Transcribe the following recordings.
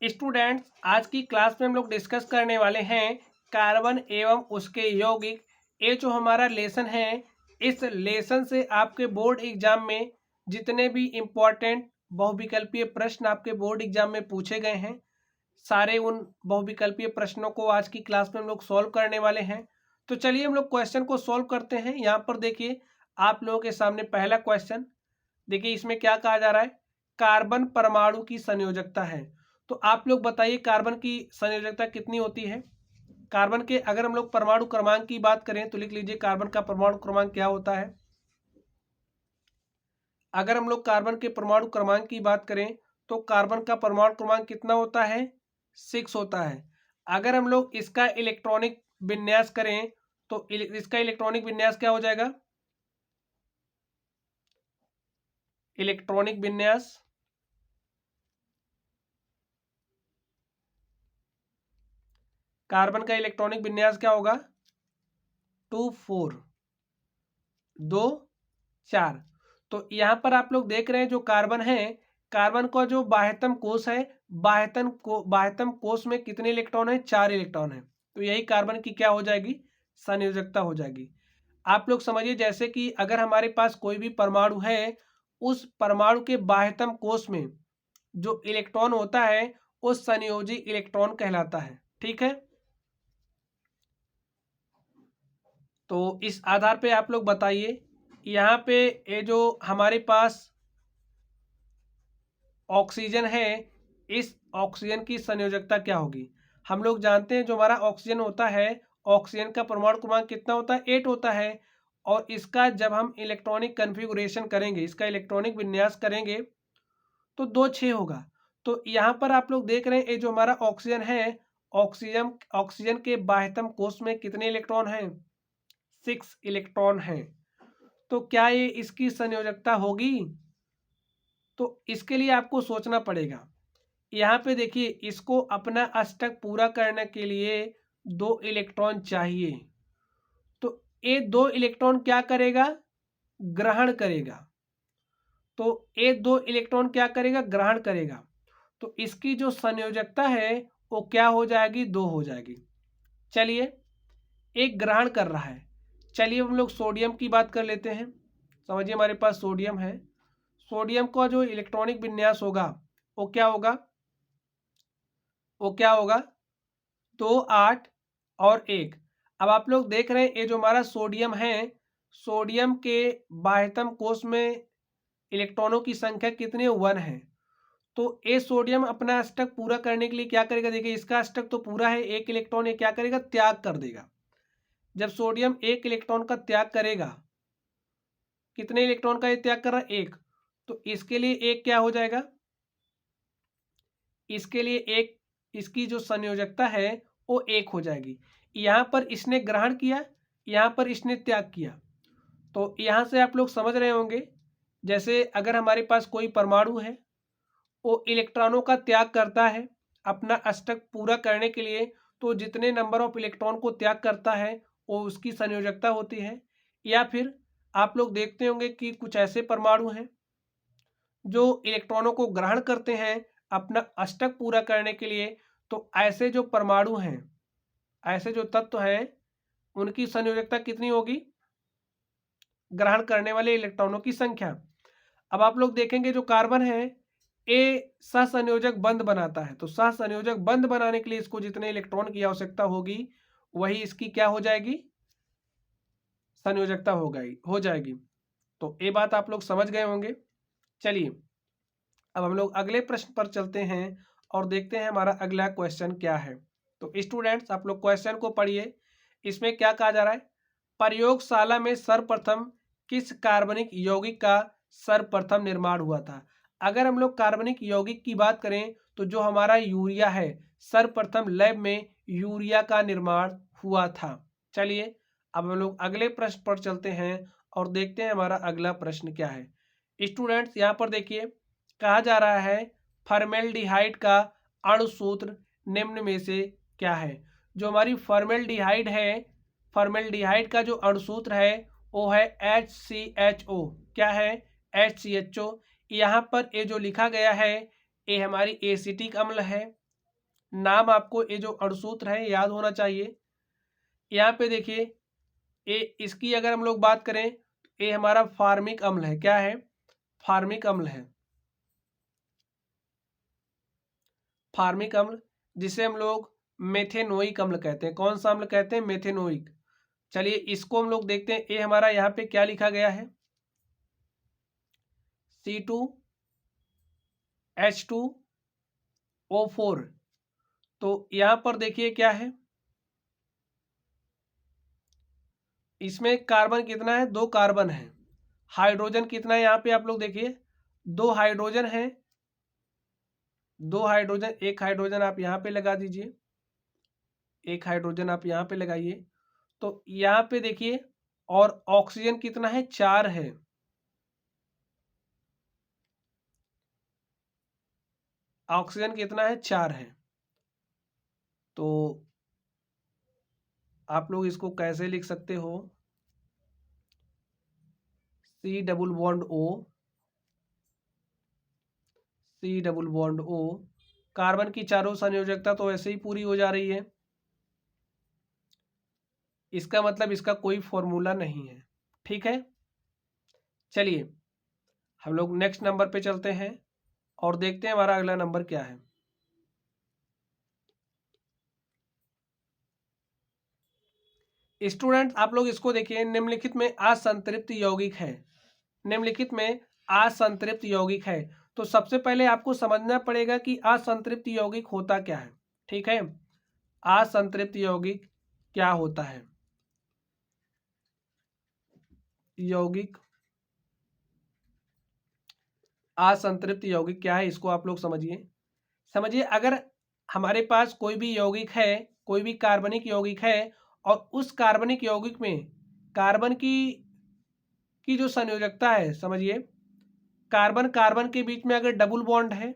Students, आज की class में हम लोग डिस्कस करने वाले हैं कार्बन एवं उसके यौगिक। ये जो हमारा लेसन है, इस लेसन से आपके बोर्ड एग्जाम में जितने भी इम्पोर्टेंट बहुविकल्पीय प्रश्न आपके बोर्ड एग्जाम में पूछे गए हैं, सारे उन बहुविकल्पीय प्रश्नों को आज की क्लास में हम लोग सॉल्व करने वाले हैं। तो चलिए हम लोग क्वेश्चन को सॉल्व करते हैं। यहाँ पर देखिए, आप लोगों के सामने पहला क्वेश्चन देखिए, इसमें क्या कहा जा रहा है, कार्बन परमाणु की संयोजकता है। तो आप लोग बताइए कार्बन की संयोजकता कितनी होती है। कार्बन के अगर हम लोग परमाणु क्रमांक की बात करें तो लिख लीजिए कार्बन का परमाणु क्रमांक क्या होता है। अगर हम लोग कार्बन के परमाणु क्रमांक की बात करें तो कार्बन का परमाणु क्रमांक कितना होता है, 6 होता है। अगर हम लोग इसका इलेक्ट्रॉनिक विन्यास करें तो इसका इलेक्ट्रॉनिक विन्यास क्या हो जाएगा, इलेक्ट्रॉनिक विन्यास कार्बन का इलेक्ट्रॉनिक विन्यास क्या होगा, 2 4 2 4। तो यहाँ पर आप लोग देख रहे हैं जो कार्बन है, कार्बन का जो बाह्यतम कोष है, बाह्यतम कोष में कितने इलेक्ट्रॉन है, 4 इलेक्ट्रॉन है। तो यही कार्बन की क्या हो जाएगी, संयोजकता हो जाएगी। आप लोग समझिए जैसे कि अगर हमारे पास कोई भी परमाणु है, उस परमाणु के बाह्यतम कोष में जो इलेक्ट्रॉन होता है वो संयोजी इलेक्ट्रॉन कहलाता है। ठीक है, तो इस आधार पे आप लोग बताइए, यहाँ पे ये जो हमारे पास ऑक्सीजन है, इस ऑक्सीजन की संयोजकता क्या होगी। हम लोग जानते हैं जो हमारा ऑक्सीजन होता है, ऑक्सीजन का परमाणु क्रमांक कितना होता है, 8 होता है। और इसका जब हम इलेक्ट्रॉनिक कन्फिगुरेशन करेंगे, इसका इलेक्ट्रॉनिक विन्यास करेंगे तो 2 6 होगा। तो यहाँ पर आप लोग देख रहे हैं ये जो हमारा ऑक्सीजन है, ऑक्सीजन के बाह्यतम कोष में कितने इलेक्ट्रॉन हैं, 6 इलेक्ट्रॉन हैं। तो क्या ये इसकी संयोजकता होगी, तो इसके लिए आपको सोचना पड़ेगा। यहाँ पे देखिए, इसको अपना अष्टक पूरा करने के लिए 2 इलेक्ट्रॉन चाहिए। तो ये 2 इलेक्ट्रॉन क्या करेगा, ग्रहण करेगा। तो ये 2 इलेक्ट्रॉन क्या करेगा, ग्रहण करेगा। तो इसकी जो संयोजकता है वो क्या हो जाएगी, 2 हो जाएगी। चलिए, एक ग्रहण कर रहा है। चलिए हम लोग सोडियम की बात कर लेते हैं। समझिए हमारे पास सोडियम है, सोडियम का जो इलेक्ट्रॉनिक विन्यास होगा वो क्या होगा, वो क्या होगा 2 8 और 1। अब आप लोग देख रहे हैं ये जो हमारा सोडियम है, सोडियम के बाह्यतम कोष में इलेक्ट्रॉनों की संख्या कितनी, 1 है। तो ये सोडियम अपना अष्टक पूरा करने के लिए क्या करेगा, देखिए इसका अष्टक तो पूरा है, 1 इलेक्ट्रॉन ये क्या करेगा, त्याग कर देगा। जब सोडियम 1 इलेक्ट्रॉन का त्याग करेगा, कितने इलेक्ट्रॉन का ये त्याग कर रहा है, 1। तो इसके लिए एक क्या हो जाएगा, इसके लिए एक, इसकी जो संयोजकता है वो 1 हो जाएगी। यहाँ पर इसने ग्रहण किया, यहाँ पर इसने त्याग किया। तो यहाँ से आप लोग समझ रहे होंगे, जैसे अगर हमारे पास कोई परमाणु है, वो इलेक्ट्रॉनों का त्याग करता है अपना अष्टक पूरा करने के लिए, तो जितने नंबर ऑफ इलेक्ट्रॉन को त्याग करता है वो उसकी संयोजकता होती है। या फिर आप लोग देखते होंगे कि कुछ ऐसे परमाणु हैं जो इलेक्ट्रॉनों को ग्रहण करते हैं अपना अष्टक पूरा करने के लिए। तो ऐसे जो परमाणु हैं, ऐसे जो तत्व हैं, उनकी संयोजकता कितनी होगी, ग्रहण करने वाले इलेक्ट्रॉनों की संख्या। अब आप लोग देखेंगे जो कार्बन है, ये सहसंयोजक बंध बनाता है। तो सहसंयोजक बंध बनाने के लिए इसको जितने इलेक्ट्रॉन की आवश्यकता होगी वही इसकी क्या हो जाएगी, संयोजकता हो जाएगी। तो ये बात आप लोग समझ गए होंगे। चलिए, अब हम लोग अगले प्रश्न पर चलते हैं और देखते हैं हमारा अगला क्वेश्चन क्या है। तो स्टूडेंट्स, आप लोग क्वेश्चन को पढ़िए। इसमें क्या कहा जा रहा है, प्रयोगशाला में सर्वप्रथम किस कार्बनिक यौगिक का सर्वप्रथम निर्माण हुआ था। अगर हम लोग कार्बनिक यौगिक की बात करें तो जो हमारा यूरिया है, सर्वप्रथम लैब में यूरिया का निर्माण हुआ था। चलिए, अब हम लोग अगले प्रश्न पर चलते हैं और देखते हैं हमारा अगला प्रश्न क्या है। स्टूडेंट्स, यहाँ पर देखिए, कहा जा रहा है फॉर्मेल्डिहाइड का अणुसूत्र निम्न में से क्या है। जो हमारी फॉर्मेल्डिहाइड है, फॉर्मेल्डिहाइड का जो अणुसूत्र है वो है HCHO। क्या है, HCHO। यहाँ पर ये जो लिखा गया है ये हमारी एसिटिक अम्ल है। नाम आपको ये जो अणुसूत्र है याद होना चाहिए। यहाँ पे देखिए ये इसकी अगर हम लोग बात करें, ये हमारा फार्मिक अम्ल है। क्या है? फार्मिक अम्ल है। फार्मिक अम्ल जिसे हम लोग मेथेनोइक अम्ल कहते हैं। कौन सा अम्ल कहते हैं? मेथेनोइक। चलिए इसको हम लोग देखते हैं। ये हमारा यहाँ पे क्या लिखा गया है? C2H2O4। तो यहाँ पर देखिए क्या है, इसमें कार्बन कितना है? 2 कार्बन है। हाइड्रोजन कितना है? यहाँ पे आप लोग देखिए 2 हाइड्रोजन है। 2 हाइड्रोजन, एक हाइड्रोजन आप यहाँ पे लगा दीजिए, एक हाइड्रोजन आप यहाँ पे लगाइए। तो यहाँ पे देखिए, और ऑक्सीजन कितना है? 4 है। ऑक्सीजन कितना है? 4 है। तो आप लोग इसको कैसे लिख सकते हो? C double bond O, C double bond O। Carbon की चारों संयोजकता तो ऐसे ही पूरी हो जा रही है। इसका मतलब इसका कोई फॉर्मूला नहीं है। ठीक है, चलिए हम लोग नेक्स्ट नंबर पे चलते हैं और देखते हैं हमारा अगला नंबर क्या है। स्टूडेंट आप लोग इसको देखिए, निम्नलिखित में असंतृप्त यौगिक है। निम्नलिखित में असंतृप्त यौगिक है। तो सबसे पहले आपको समझना पड़ेगा कि असंतृप्त यौगिक होता क्या है। ठीक है, असंतृप्त यौगिक क्या होता है? यौगिक, असंतृप्त यौगिक क्या है, इसको आप लोग समझिए। समझिए, अगर हमारे पास कोई भी यौगिक है, कोई भी कार्बनिक यौगिक है, और उस कार्बनिक यौगिक में कार्बन की जो संयोजकता है, समझिए कार्बन कार्बन के बीच में अगर डबल बॉन्ड है,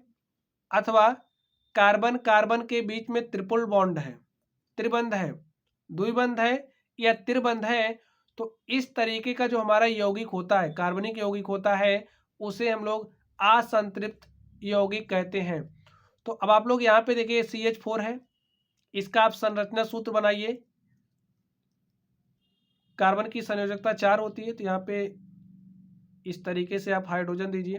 अथवा कार्बन कार्बन के बीच में ट्रिपल बॉन्ड है, त्रिबंध है, द्विबंध है या त्रिबंध है, तो इस तरीके का जो हमारा यौगिक होता है, कार्बनिक यौगिक होता है, उसे हम लोग असंतृप्त यौगिक कहते हैं। तो अब आप लोग यहाँ पे देखिए CH4 है, इसका आप संरचना सूत्र बनाइए। कार्बन की संयोजकता 4 होती है, तो यहाँ पे इस तरीके से आप हाइड्रोजन दीजिए।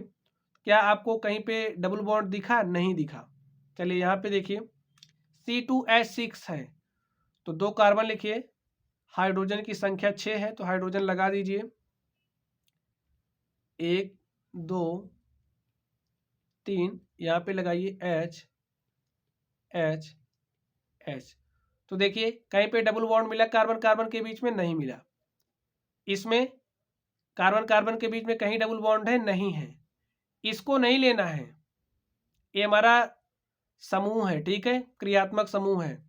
क्या आपको कहीं पे डबल बॉन्ड दिखा? नहीं दिखा। चलिए यहाँ पे देखिए C2H6 है, तो 2 कार्बन लिखिए, हाइड्रोजन की संख्या 6 है, तो हाइड्रोजन लगा दीजिए, 1 2 3, यहाँ पे लगाइए H H H। तो देखिए कहीं पे डबल बॉन्ड मिला कार्बन कार्बन के बीच में? नहीं मिला। इसमें कार्बन कार्बन के बीच में कहीं डबल बॉन्ड है? नहीं है। इसको नहीं लेना है, ये हमारा समूह है। ठीक है, क्रियात्मक समूह है,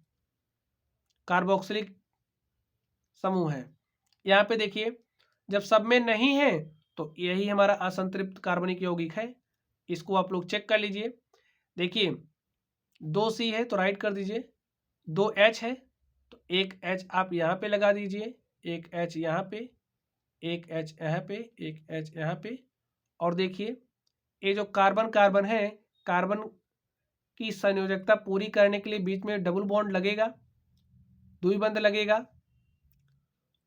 कार्बोक्सिलिक समूह है। यहाँ पे देखिए जब सब में नहीं है तो यही हमारा असंतृप्त कार्बनिक यौगिक है। इसको आप लोग चेक कर लीजिए। देखिए 2 C है तो राइट कर दीजिए, 2H है तो एक H आप यहाँ पे लगा दीजिए, एक H यहाँ पे, एक H यहाँ पे, एक H यहाँ पे। और देखिए ये जो कार्बन कार्बन है, कार्बन की संयोजकता पूरी करने के लिए बीच में डबल बॉन्ड लगेगा, द्विबंध लगेगा।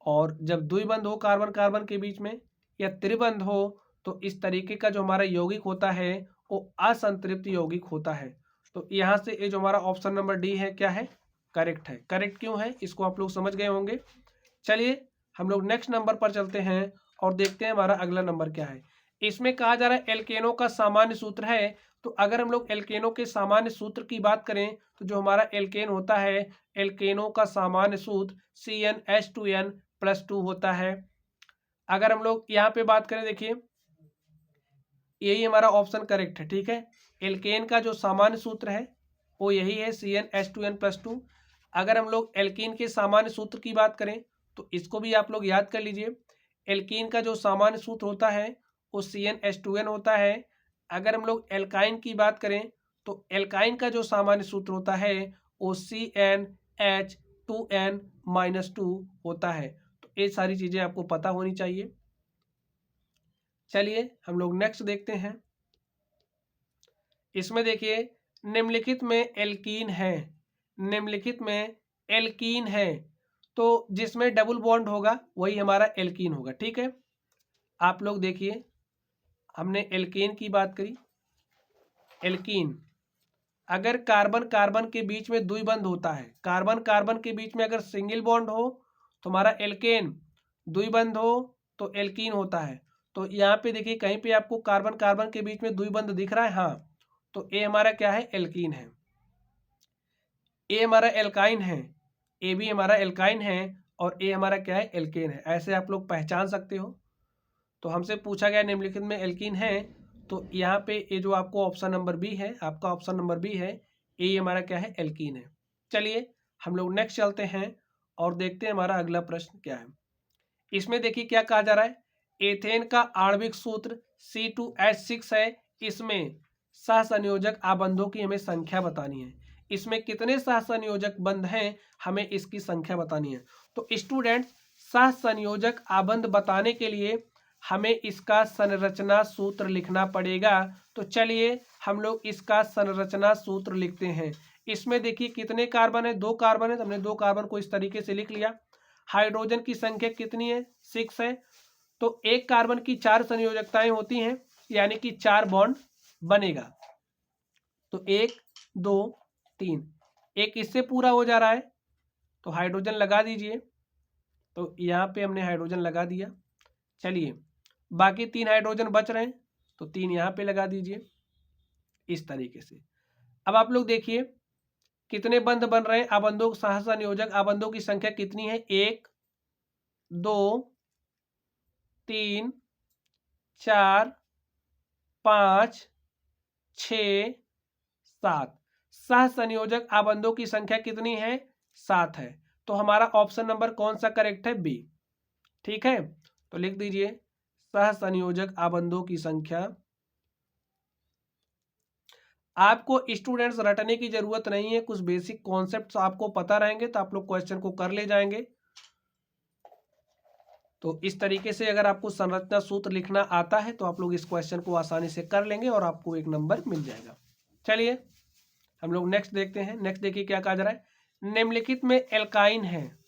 और जब द्विबंध हो कार्बन कार्बन के बीच में या त्रिबंध हो, तो इस तरीके का जो हमारा यौगिक होता है वो असंतृप्त यौगिक होता है। तो यहाँ से ये जो हमारा ऑप्शन नंबर डी है, क्या है? करेक्ट है। करेक्ट क्यों है इसको आप लोग समझ गए होंगे। चलिए हम लोग नेक्स्ट नंबर पर चलते हैं और देखते हैं हमारा अगला नंबर क्या है। इसमें कहा जा रहा है एल्केनो का सामान्य सूत्र है। तो अगर हम लोग एल्केनो के सामान्य सूत्र की बात करें, तो जो हमारा एल्केन होता है, एल्केनो का सामान्य सूत्र CnH2n+2 होता है। अगर हम लोग यहाँ पे बात करें, देखिए यही हमारा ऑप्शन करेक्ट है। ठीक है, एल्केन का जो सामान्य सूत्र है वो यही है, CnH2n+2। अगर हम लोग एल्कीन के सामान्य सूत्र की बात करें तो इसको भी आप लोग याद कर लीजिए। एल्कीन का जो सामान्य सूत्र होता है वो CnH2n होता है। अगर हम लोग एल्काइन की बात करें तो एल्काइन का जो सामान्य सूत्र होता है वो CnH2n-2 होता है। तो ये सारी चीज़ें आपको पता होनी चाहिए। चलिए हम लोग नेक्स्ट देखते हैं। इसमें देखिए निम्नलिखित में एल्कीन है, निम्नलिखित में एल्कीन है, तो जिसमें डबल बॉन्ड होगा वही हमारा एल्कीन होगा। ठीक है, आप लोग देखिए, हमने एल्केन की बात करी। एल्कीन, अगर कार्बन कार्बन के बीच में द्विबंध होता है, कार्बन कार्बन के बीच में अगर सिंगल बॉन्ड हो तो हमारा एल्केन, द्विबंध हो तो एल्कीन होता है। तो यहाँ पे देखिए कहीं पे आपको कार्बन कार्बन के बीच में द्विबंध दिख रहा है, हाँ, तो ए हमारा क्या है, एल्कीन है। ए हमारा एल्काइन है, ए भी हमारा एल्काइन है, और ए हमारा क्या है, एल्केन है। ऐसे आप लोग पहचान सकते हो। तो हमसे पूछा गया निम्नलिखित में एल्कीन है, तो यहाँ पे ये जो आपको ऑप्शन नंबर बी है, आपका ऑप्शन नंबर बी है, ये हमारा क्या है, एल्कीन है। चलिए हम लोग नेक्स्ट चलते हैं और देखते हैं हमारा अगला प्रश्न क्या है। इसमें देखिए क्या कहा जा रहा है, एथेन का आणविक सूत्र C2H6 है, इसमें सहसंयोजक आबंधों की हमें संख्या बतानी है। इसमें कितने सहसंयोजक बंध हैं, हमें इसकी संख्या बतानी है। तो स्टूडेंट्स, सहसंयोजक आबंध बताने के लिए हमें इसका संरचना सूत्र लिखना पड़ेगा। तो चलिए हम लोग इसका संरचना सूत्र लिखते हैं। इसमें देखिए कितने कार्बन है, 2 कार्बन है, तो हमने 2 कार्बन को इस तरीके से लिख लिया। हाइड्रोजन की संख्या कितनी है, 6 है, तो एक कार्बन की 4 संयोजकताएं होती हैं, यानी कि 4 बॉन्ड बनेगा। तो 1 2 3, एक इससे पूरा हो जा रहा है, तो हाइड्रोजन लगा दीजिए। तो यहाँ पे हमने हाइड्रोजन लगा दिया। चलिए बाकी 3 हाइड्रोजन बच रहे हैं, तो 3 यहाँ पे लगा दीजिए इस तरीके से। अब आप लोग देखिए कितने बंध बन रहे हैं, आबंधों सहसंयोजक आबंधों की संख्या कितनी है, 1 2 3 4 5 6 7। सहसंयोजक आबंधों की संख्या कितनी है, 7 है। तो हमारा ऑप्शन नंबर कौन सा करेक्ट है, बी। ठीक है, तो लिख दीजिए सहसंयोजक आबंधों की संख्या। आपको स्टूडेंट्स रटने की जरूरत नहीं है, कुछ बेसिक कॉन्सेप्ट्स आपको पता रहेंगे तो आप लोग क्वेश्चन को कर ले जाएंगे। तो इस तरीके से अगर आपको संरचना सूत्र लिखना आता है तो आप लोग इस क्वेश्चन को आसानी से कर लेंगे और आपको 1 नंबर मिल जाएगा। चलिए हम लोग नेक्स्ट देखते हैं। नेक्स्ट देखिए क्या कहा जा रहा है, निम्नलिखित में एल्काइन है,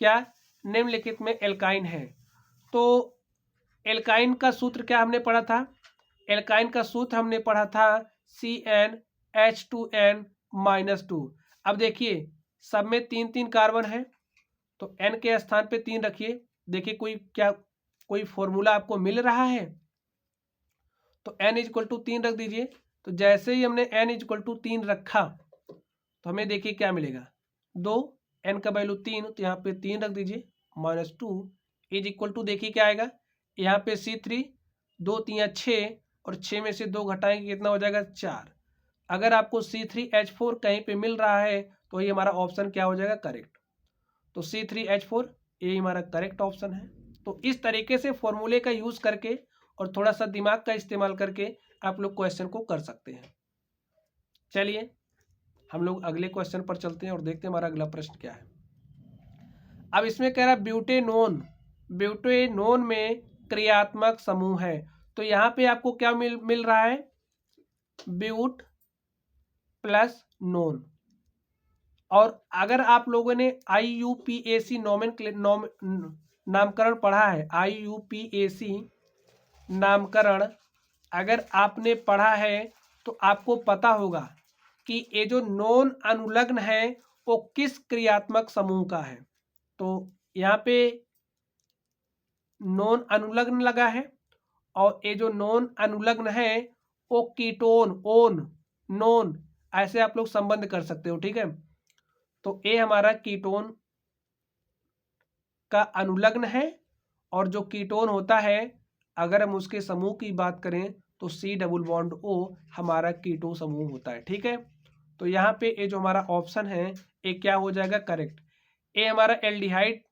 क्या, निम्नलिखित में एल्काइन है। तो एल्काइन का सूत्र क्या हमने पढ़ा था, एल्काइन का सूत्र हमने पढ़ा था CnH2n-2। अब देखिए सब में 3-3 कार्बन है, तो n के स्थान पे 3 रखिए। देखिए कोई फॉर्मूला आपको मिल रहा है, तो n इक्वल टू 3 रख दीजिए। तो जैसे ही हमने n इक्वल टू 3 रखा तो हमें देखिए क्या मिलेगा, 2, n का वैल्यू 3, तो यहाँ पे 3 रख दीजिए, -2 इज इक्वल टू देखिए क्या आएगा, यहाँ पे C3, 2 3 6, और 6 में से 2 घटाएंगे कितना हो जाएगा, 4। अगर आपको C3H4 कहीं पे मिल रहा है तो ये हमारा ऑप्शन क्या हो जाएगा, करेक्ट। तो C3H4 ये हमारा करेक्ट ऑप्शन है। तो इस तरीके से फॉर्मूले का यूज करके और थोड़ा सा दिमाग का इस्तेमाल करके आप लोग क्वेश्चन को कर सकते हैं। चलिए हम लोग अगले क्वेश्चन पर चलते हैं और देखते हैं हमारा अगला प्रश्न क्या है। अब इसमें कह रहा है ब्यूटेनोन, ब्यूटेनोन में क्रियात्मक समूह है। तो यहाँ पे आपको क्या मिल रहा है, ब्यूट प्लस नोन। और अगर आप लोगों ने IUPAC नामकरण पढ़ा है, IUPAC नामकरण अगर आपने पढ़ा है तो आपको पता होगा कि ये जो नॉन अनुलग्न है वो किस क्रियात्मक समूह का है। तो यहाँ पे नॉन अनुलग्न लगा है, और ये जो नॉन अनुलग्न है वो कीटोन, ओन, नॉन, ऐसे आप लोग संबंध कर सकते हो। ठीक है, तो ये हमारा कीटोन का अनुलग्न है, और जो कीटोन होता है अगर हम उसके समूह की बात करें तो C+O हमारा कीटो समूह होता है। ठीक है, तो यहाँ पे ये जो हमारा ऑप्शन है ये क्या हो जाएगा, करेक्ट। ये हमारा एल्डिहाइड,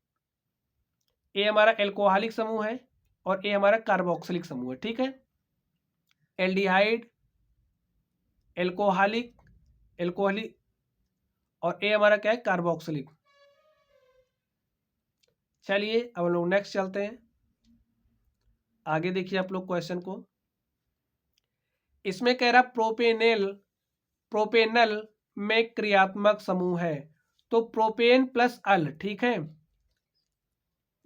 ये हमारा एल्कोहलिक समूह है, और ये हमारा कार्बोक्सिलिक समूह है। ठीक है, एल्डिहाइड, एल्कोहलिक, एल्कोहलिक, और ये हमारा क्या है, कार्बोक्सिलिक। चलिए अब हम लोग नेक्स्ट चलते हैं, आगे देखिए आप लोग क्वेश्चन को। इसमें कह रहा प्रोपेनेल प्रोपेनल में क्रियात्मक समूह है। तो प्रोपेन प्लस अल, ठीक है,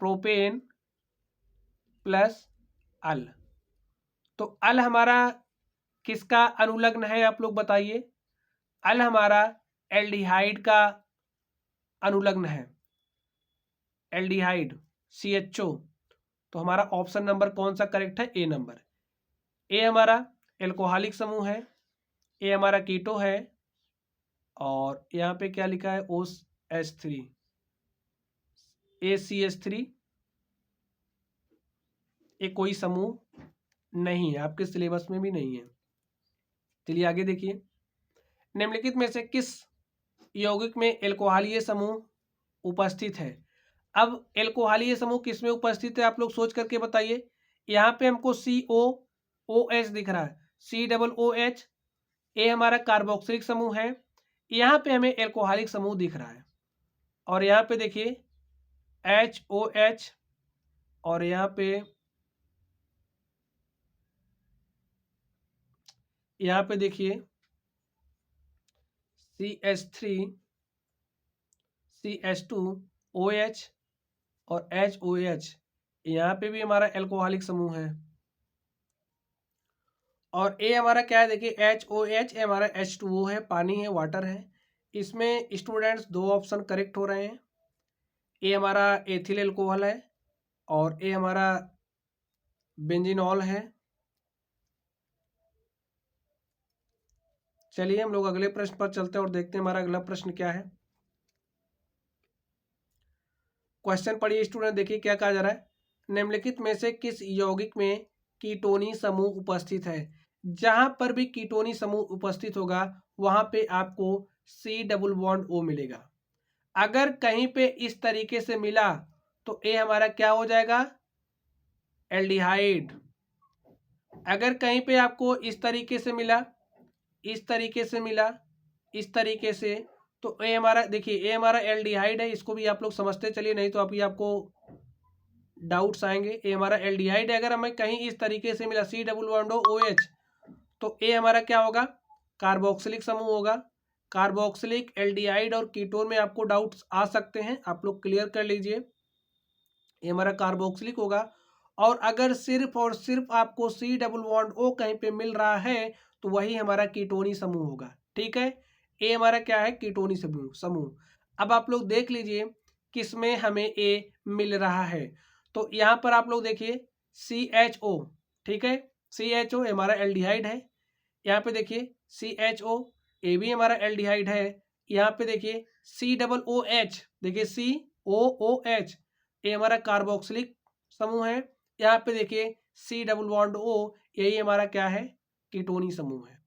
प्रोपेन प्लस अल। तो अल हमारा किसका अनुलग्न है, आप लोग बताइए। अल हमारा एल्डिहाइड का अनुलग्न है, एल्डिहाइड CHO। तो हमारा ऑप्शन नंबर कौन सा करेक्ट है, ए नंबर। ए हमारा एल्कोहलिक समूह है, ए हमारा कीटो है, और यहाँ पे क्या लिखा है, OH3, ACH3। ये कोई समूह नहीं है, आपके सिलेबस में भी नहीं है। चलिए आगे देखिए, निम्नलिखित में से किस यौगिक में एल्कोहलीय समूह उपस्थित है। अब एल्कोहलीय समूह किस में उपस्थित है, आप लोग सोच करके बताइए। यहाँ पे हमको COOH दिख रहा है, COOH, ये हमारा कार्बोक्सिलिक समूह है। यहाँ पे हमें एल्कोहलिक समूह दिख रहा है, और यहाँ पे देखिए HOH, और यहाँ पे देखिए CH3, CH2OH और HOH, यहाँ पे भी हमारा एल्कोहलिक समूह है। और ए हमारा क्या है, देखिए HOH, हमारा H2O है, पानी है, वाटर है। इसमें स्टूडेंट्स दो ऑप्शन करेक्ट हो रहे हैं। ए हमारा एथिल एल्कोहल है, और ए हमारा बेंजीनॉल है। चलिए हम लोग अगले प्रश्न पर चलते हैं और देखते हैं हमारा अगला प्रश्न क्या है। क्वेश्चन पढ़िए स्टूडेंट, देखिए क्या कहा जा रहा है। निम्नलिखित में से किस यौगिक में कीटोनी समूह उपस्थित है। जहां पर भी कीटोनी समूह उपस्थित होगा वहां पे आपको C+O मिलेगा। अगर कहीं पे इस तरीके से मिला तो ए हमारा क्या हो जाएगा, एल्डिहाइड। अगर कहीं पे आपको इस तरीके से मिला, इस तरीके से मिला, इस तरीके से, तो ए हमारा देखिए, ए हमारा एल्डिहाइड है, इसको भी आप लोग समझते चलिए, नहीं तो अभी आपको डाउट्स आएंगे। ए हमारा एल्डिहाइड है, अगर हमें कहीं इस तरीके से मिला C+OH, तो ए हमारा क्या होगा, कार्बोक्सिलिक समूह होगा। कार्बोक्सिलिक, एल्डिहाइड और कीटोन में आपको डाउट्स आ सकते हैं, आप लोग क्लियर कर लीजिए। ये हमारा कार्बोक्सिलिक होगा। और अगर सिर्फ और सिर्फ आपको C+O कहीं पे मिल रहा है तो वही हमारा कीटोनी समूह होगा, ठीक है। ए हमारा क्या है, कीटोनी समूह। अब आप लोग देख लीजिए किसमें हमें ए मिल रहा है। तो यहाँ पर आप लोग देखिए CHO, ठीक है, CHO हमारा एल्डिहाइड है। यहाँ पे देखिए CHO, ए भी हमारा एल्डिहाइड है। यहाँ पे देखिए COOH, देखिए COOH, ये हमारा कार्बोक्सिलिक समूह है। यहाँ पे देखिए C+O, यही हमारा क्या है, कीटोनी समूह है।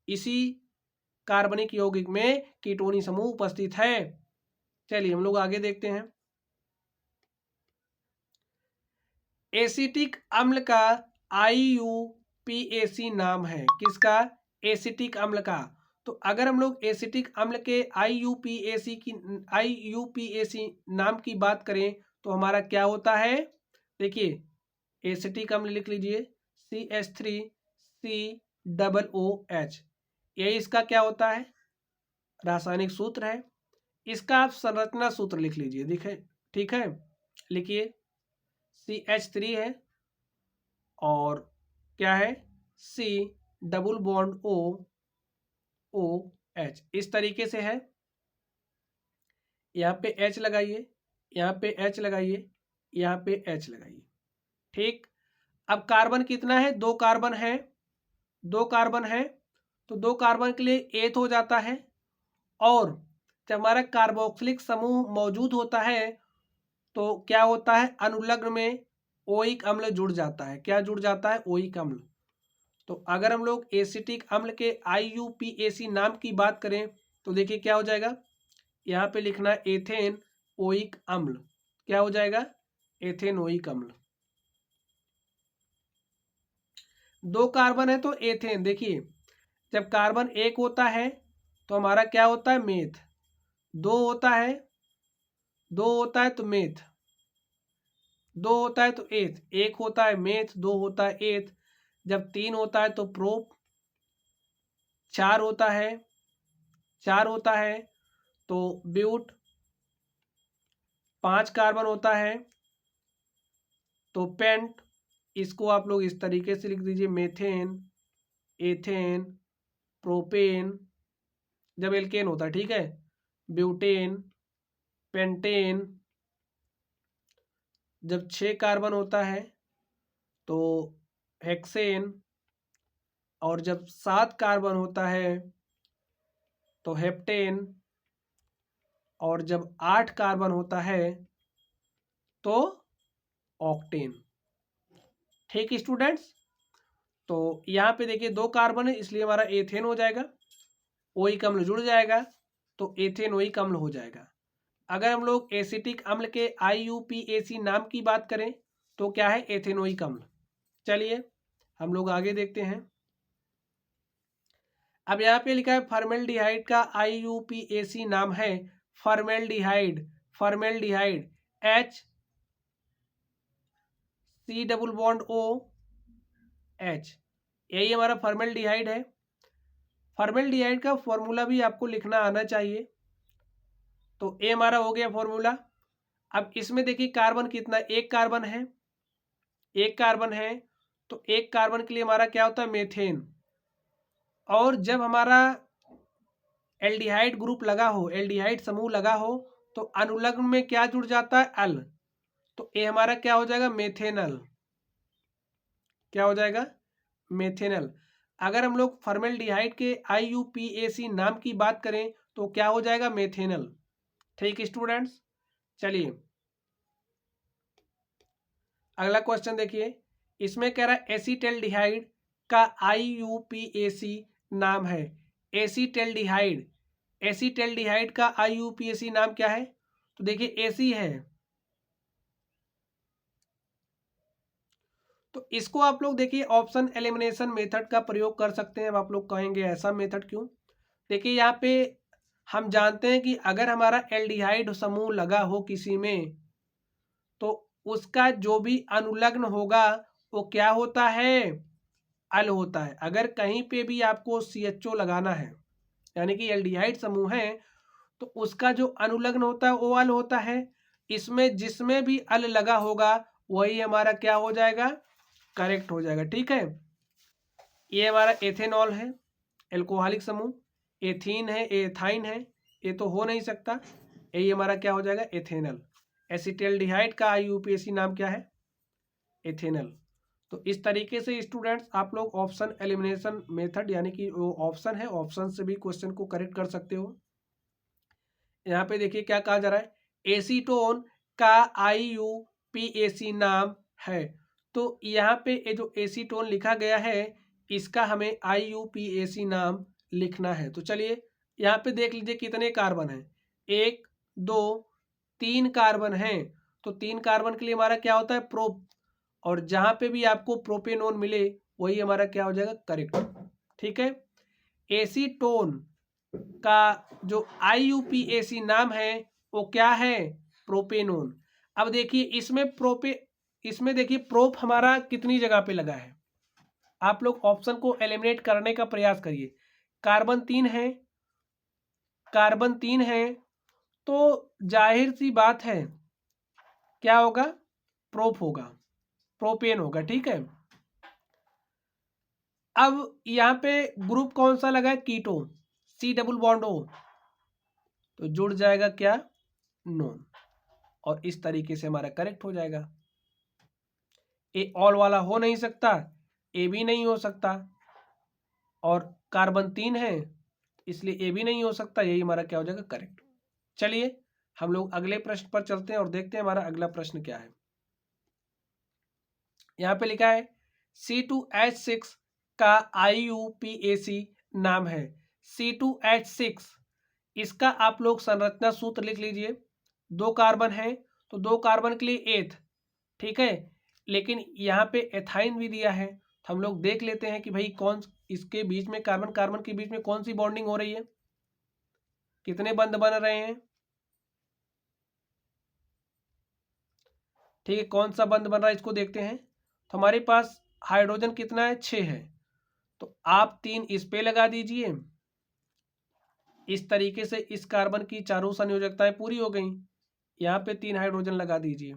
इसी कार्बनिक यौगिक में कीटोनी समूह उपस्थित है। चलिए हम लोग आगे देखते हैं। एसिटिक अम्ल का IUPAC नाम है, किसका, एसिटिक अम्ल का। तो अगर हम लोग एसिटिक अम्ल के IUPAC नाम की बात करें तो हमारा क्या होता है, देखिए एसिटिक अम्ल लिख लीजिए CH3COOH, ये इसका क्या होता है, रासायनिक सूत्र है। इसका आप संरचना सूत्र लिख लीजिए, दिखे, ठीक है, लिखिए CH3 है, और क्या है, C+OOH, इस तरीके से है। यहाँ पे H लगाइए, यहाँ पे H लगाइए, यहाँ पे H लगाइए, ठीक। अब कार्बन कितना है, 2 कार्बन है, 2 कार्बन है, तो 2 कार्बन के लिए एथ हो जाता है। और जब हमारा कार्बोक्सिलिक समूह मौजूद होता है तो क्या होता है, अनुलग्न में ओइक अम्ल जुड़ जाता है। क्या जुड़ जाता है, ओइक अम्ल। तो अगर हम लोग एसिटिक अम्ल के IUPAC नाम की बात करें तो देखिए क्या हो जाएगा, यहाँ पे लिखना है एथेन ओइक अम्ल। क्या हो जाएगा, एथेन ओइक अम्ल। 2 कार्बन है तो एथेन, देखिए जब कार्बन 1 होता है तो हमारा क्या होता है, मेथ। 2 होता है, 2 होता है तो मेथ, 2 होता है तो एथ, 1 होता है मेथ, 2 होता है एथ। जब 3 होता है तो प्रोप, 4 होता है 4 होता है तो ब्यूट, 5 कार्बन होता है तो पेंट। इसको आप लोग इस तरीके से लिख दीजिए, मेथेन, एथेन, प्रोपेन, जब एल्केन होता है, ठीक है, ब्यूटेन, पेंटेन। जब 6 कार्बन होता है तो हेक्सेन, और जब 7 कार्बन होता है तो हेप्टेन, और जब 8 कार्बन होता है तो ऑक्टेन। ठीक स्टूडेंट्स, तो यहाँ पे देखिए 2 कार्बन है इसलिए हमारा एथेन हो जाएगा, OH अम्ल जुड़ जाएगा तो एथेन OH अम्ल हो जाएगा। अगर हम लोग एसिटिक अम्ल के IUPAC नाम की बात करें तो क्या है, एथेनोइक अम्ल। चलिए हम लोग आगे देखते हैं। अब यहाँ पे लिखा है फॉर्मेल्डिहाइड का IUPAC नाम है फॉर्मेल्डिहाइड, फॉर्मेल्डिहाइड HC+OH, यही हमारा फॉर्मेल्डिहाइड है। फॉर्मेल्डिहाइड का फॉर्मूला भी आपको लिखना आना चाहिए। तो ए हमारा हो गया फॉर्मूला। अब इसमें देखिए कार्बन कितना, एक कार्बन है, एक कार्बन है तो एक कार्बन के लिए हमारा क्या होता है, मेथेन। और जब हमारा एल्डिहाइड ग्रुप लगा हो, एल्डिहाइड समूह लगा हो तो अनुलग्न में क्या जुड़ जाता है, अल, तो ये हमारा क्या हो जाएगा, मेथेनल। क्या हो जाएगा, मेथेनल। अगर हम लोग फॉर्मेल्डिहाइड के IUPAC नाम की बात करें तो क्या हो जाएगा, मेथेनल। ठीक स्टूडेंट्स, चलिए अगला क्वेश्चन देखिए। इसमें कह रहा है एसीटेल्डिहाइड का IUPAC नाम है, एसीटेल्डिहाइड, एसीटेल्डिहाइड का IUPAC नाम क्या है, तो देखिए एसी है। तो इसको आप लोग देखिए ऑप्शन एलिमिनेशन मेथड का प्रयोग कर सकते हैं। अब आप लोग कहेंगे ऐसा मेथड क्यों, देखिए यहाँ पे हम जानते हैं कि अगर हमारा एल्डिहाइड समूह लगा हो किसी में तो उसका जो भी अनुलग्न होगा वो क्या होता है, अल होता है। अगर कहीं पे भी आपको CHO लगाना है यानी कि एल्डिहाइड समूह है तो उसका जो अनुलग्न होता है वो अल होता है। इसमें जिसमें भी अल लगा होगा वही हमारा क्या हो जाएगा, करेक्ट हो जाएगा। ठीक है, ये हमारा एथेनॉल है, एल्कोहलिक समूह, एथीन है, एथाइन है, ये तो हो नहीं सकता, यही हमारा क्या हो जाएगा, एथेनल। एसिटेल्डिहाइड का IUPAC नाम क्या है, एथेनल। तो इस तरीके से स्टूडेंट्स आप लोग ऑप्शन एलिमिनेशन मेथड यानी कि वो ऑप्शन है, ऑप्शन से भी क्वेश्चन को करेक्ट कर सकते हो। यहाँ पे देखिए क्या कहा जा रहा है, एसीटोन का IUPAC नाम है। तो यहाँ पे ये जो एसीटोन लिखा गया है इसका हमें IUPAC नाम लिखना है। तो चलिए यहाँ पे देख लीजिए कितने कार्बन हैं, 1 2 3 कार्बन हैं। तो 3 कार्बन के लिए हमारा क्या होता है, प्रोप, और जहाँ पे भी आपको प्रोपेनोन मिले वही हमारा क्या हो जाएगा, करेक्ट। ठीक है, एसीटोन का जो IUPAC नाम है वो क्या है, प्रोपेनोन। अब देखिए इसमें देखिए प्रोप हमारा कितनी जगह पे लगा है, आप लोग ऑप्शन को एलिमिनेट करने का प्रयास करिए। कार्बन 3 है, कार्बन 3 है तो जाहिर सी बात है क्या होगा, प्रोप होगा, प्रोपेन होगा। ठीक है, अब यहाँ पे ग्रुप कौन सा लगा है, कीटो, C+O, तो जुड़ जाएगा क्या, नोन, और इस तरीके से हमारा करेक्ट हो जाएगा। ए ऑल वाला हो नहीं सकता, ए भी नहीं हो सकता, और कार्बन 3 है इसलिए ए भी नहीं हो सकता, यही हमारा क्या हो जाएगा, करेक्ट। चलिए हम लोग अगले प्रश्न पर चलते हैं और देखते हैं हमारा अगला प्रश्न क्या है। यहाँ पे लिखा है C2H6 का IUPAC नाम है, C2H6, इसका आप लोग संरचना सूत्र लिख लीजिए। 2 कार्बन है तो 2 कार्बन के लिए एथ, ठीक है, लेकिन यहाँ पे एथाइन भी दिया है तो हम लोग देख लेते हैं कि भाई कौन इसके बीच में, कार्बन कार्बन के बीच में कौन सी बॉन्डिंग हो रही है, कितने बंध बन रहे हैं। ठीक है, कौन सा बंध बन रहा है इसको देखते हैं। तो हमारे पास हाइड्रोजन कितना है, 6 है, तो आप 3 इस पे लगा दीजिए, इस तरीके से इस कार्बन की चारों संयोजकताएं पूरी हो गई। यहाँ पे 3 हाइड्रोजन लगा दीजिए।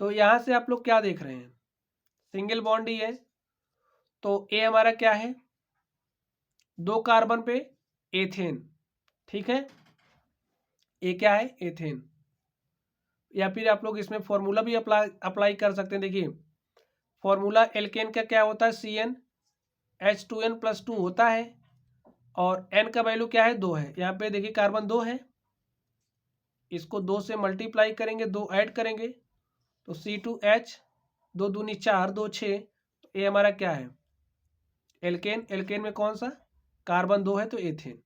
तो यहाँ से आप लोग क्या देख रहे हैं, सिंगल बॉन्ड ही है। तो ए हमारा क्या है, 2 कार्बन पे एथेन, ठीक है, ए क्या है, एथेन। या फिर आप लोग इसमें फॉर्मूला भी अप्लाई कर सकते हैं। देखिए फॉर्मूला एल्केन का क्या होता है, CnH2n+2 होता है, और n का वैल्यू क्या है, 2 है। यहाँ पे देखिए कार्बन 2 है, इसको 2 से मल्टीप्लाई करेंगे, 2 ऐड करेंगे तो C2H, 2 दूनी 4, 2 6, तो ये हमारा क्या है, एल्केन। एल्केन में कौन सा, कार्बन 2 है तो एथेन।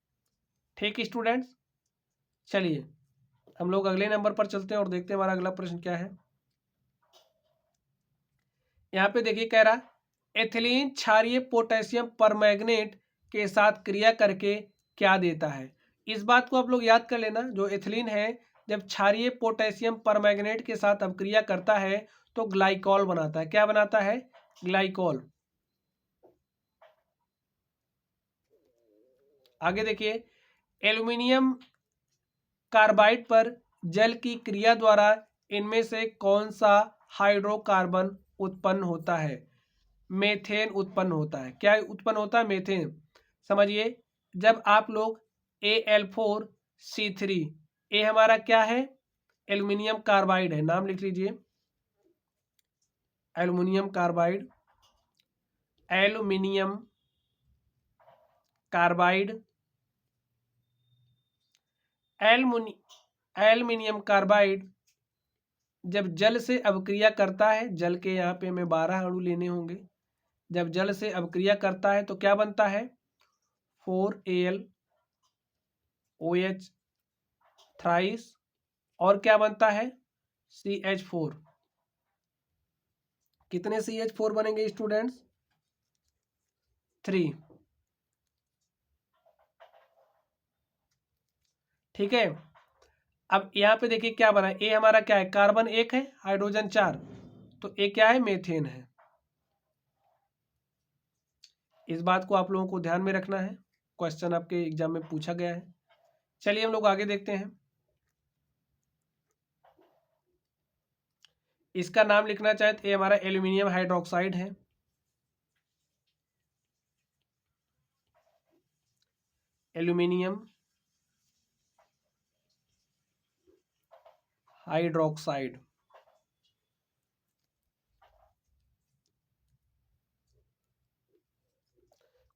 ठीक स्टूडेंट्स, चलिए हम लोग अगले नंबर पर चलते हैं और देखते हैं हमारा अगला प्रश्न क्या है। यहाँ पे देखिए कह रहा, एथिलीन क्षारीय पोटेशियम परमैंगनेट के साथ क्रिया करके क्या देता है। इस बात को आप लोग याद कर लेना, जो एथिलीन है जब क्षारीय पोटेशियम परमैंगनेट के साथ अब क्रिया करता है तो ग्लाइकॉल बनाता है। क्या बनाता है, ग्लाइकॉल। आगे देखिए, एल्यूमिनियम कार्बाइड पर जल की क्रिया द्वारा इनमें से कौन सा हाइड्रोकार्बन उत्पन्न होता है, मेथेन उत्पन्न होता है। क्या उत्पन्न होता है, मेथेन। समझिए, जब आप लोग Al4C3, ए हमारा क्या है, एल्यूमिनियम कार्बाइड है, नाम लिख लीजिए, aluminium carbide, aluminium carbide, aluminium carbide जब जल से अवक्रिया करता है, जल के यहाँ पे हमें 12 अणु लेने होंगे, जब जल से अवक्रिया करता है तो क्या बनता है, 4Al OH थ्राइस, और क्या बनता है, CH4। कितने CH4 बनेंगे स्टूडेंट्स, 3। ठीक है, अब यहाँ पे देखिए क्या बना, ए हमारा क्या है, कार्बन 1 है, हाइड्रोजन 4, तो ए क्या है, मेथेन है। इस बात को आप लोगों को ध्यान में रखना है, क्वेश्चन आपके एग्जाम में पूछा गया है। चलिए हम लोग आगे देखते हैं। इसका नाम लिखना चाहे तो ये हमारा एल्यूमिनियम हाइड्रोक्साइड है, एल्यूमिनियम हाइड्रोक्साइड।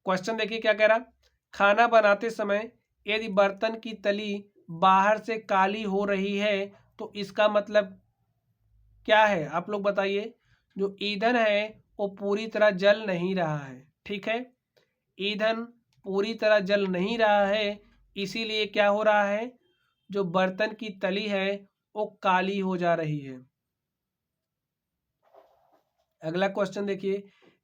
क्वेश्चन देखिए क्या कह रहा, खाना बनाते समय यदि बर्तन की तली बाहर से काली हो रही है तो इसका मतलब क्या है, आप लोग बताइए। जो ईंधन है वो पूरी तरह जल नहीं रहा है, ठीक है, ईंधन पूरी तरह जल नहीं रहा है, इसीलिए क्या हो रहा है, जो बर्तन की तली है वो काली हो जा रही है। अगला क्वेश्चन देखिए,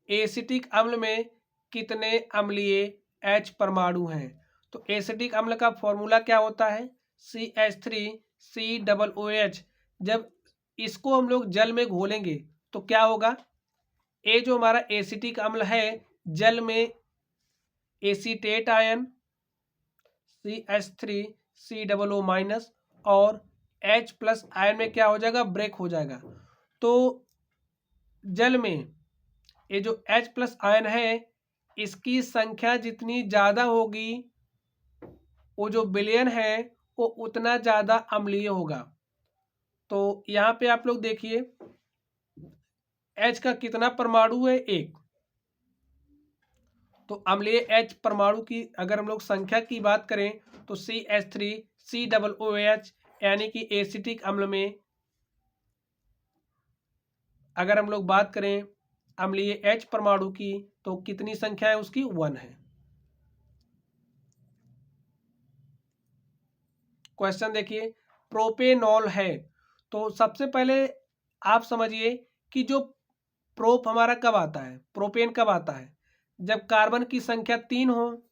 एसिटिक अम्ल में कितने अम्लीय H परमाणु हैं। तो एसिटिक अम्ल का फॉर्मूला क्या होता है, CH3COOH। जब इसको हम लोग जल में घोलेंगे तो क्या होगा, ए जो हमारा एसिटिक अम्ल है जल में एसीटेट आयन CH3COO- और H+ आयन में क्या हो जाएगा, ब्रेक हो जाएगा। तो जल में ये जो H+ आयन है इसकी संख्या जितनी ज़्यादा होगी, वो जो विलयन है वो उतना ज़्यादा अम्लीय होगा। तो यहाँ पे आप लोग देखिए H का कितना परमाणु है, 1। तो अम्लीय H परमाणु की अगर हम लोग संख्या की बात करें तो CH3COOH, यानी कि एसिटिक अम्ल में अगर हम लोग बात करें अम्लीय H परमाणु की तो कितनी संख्या है उसकी, 1 है। क्वेश्चन देखिए, प्रोपेनॉल है, तो सबसे पहले आप समझिए कि जो प्रोप हमारा कब आता है, प्रोपेन कब आता है, जब कार्बन की संख्या 3 हो,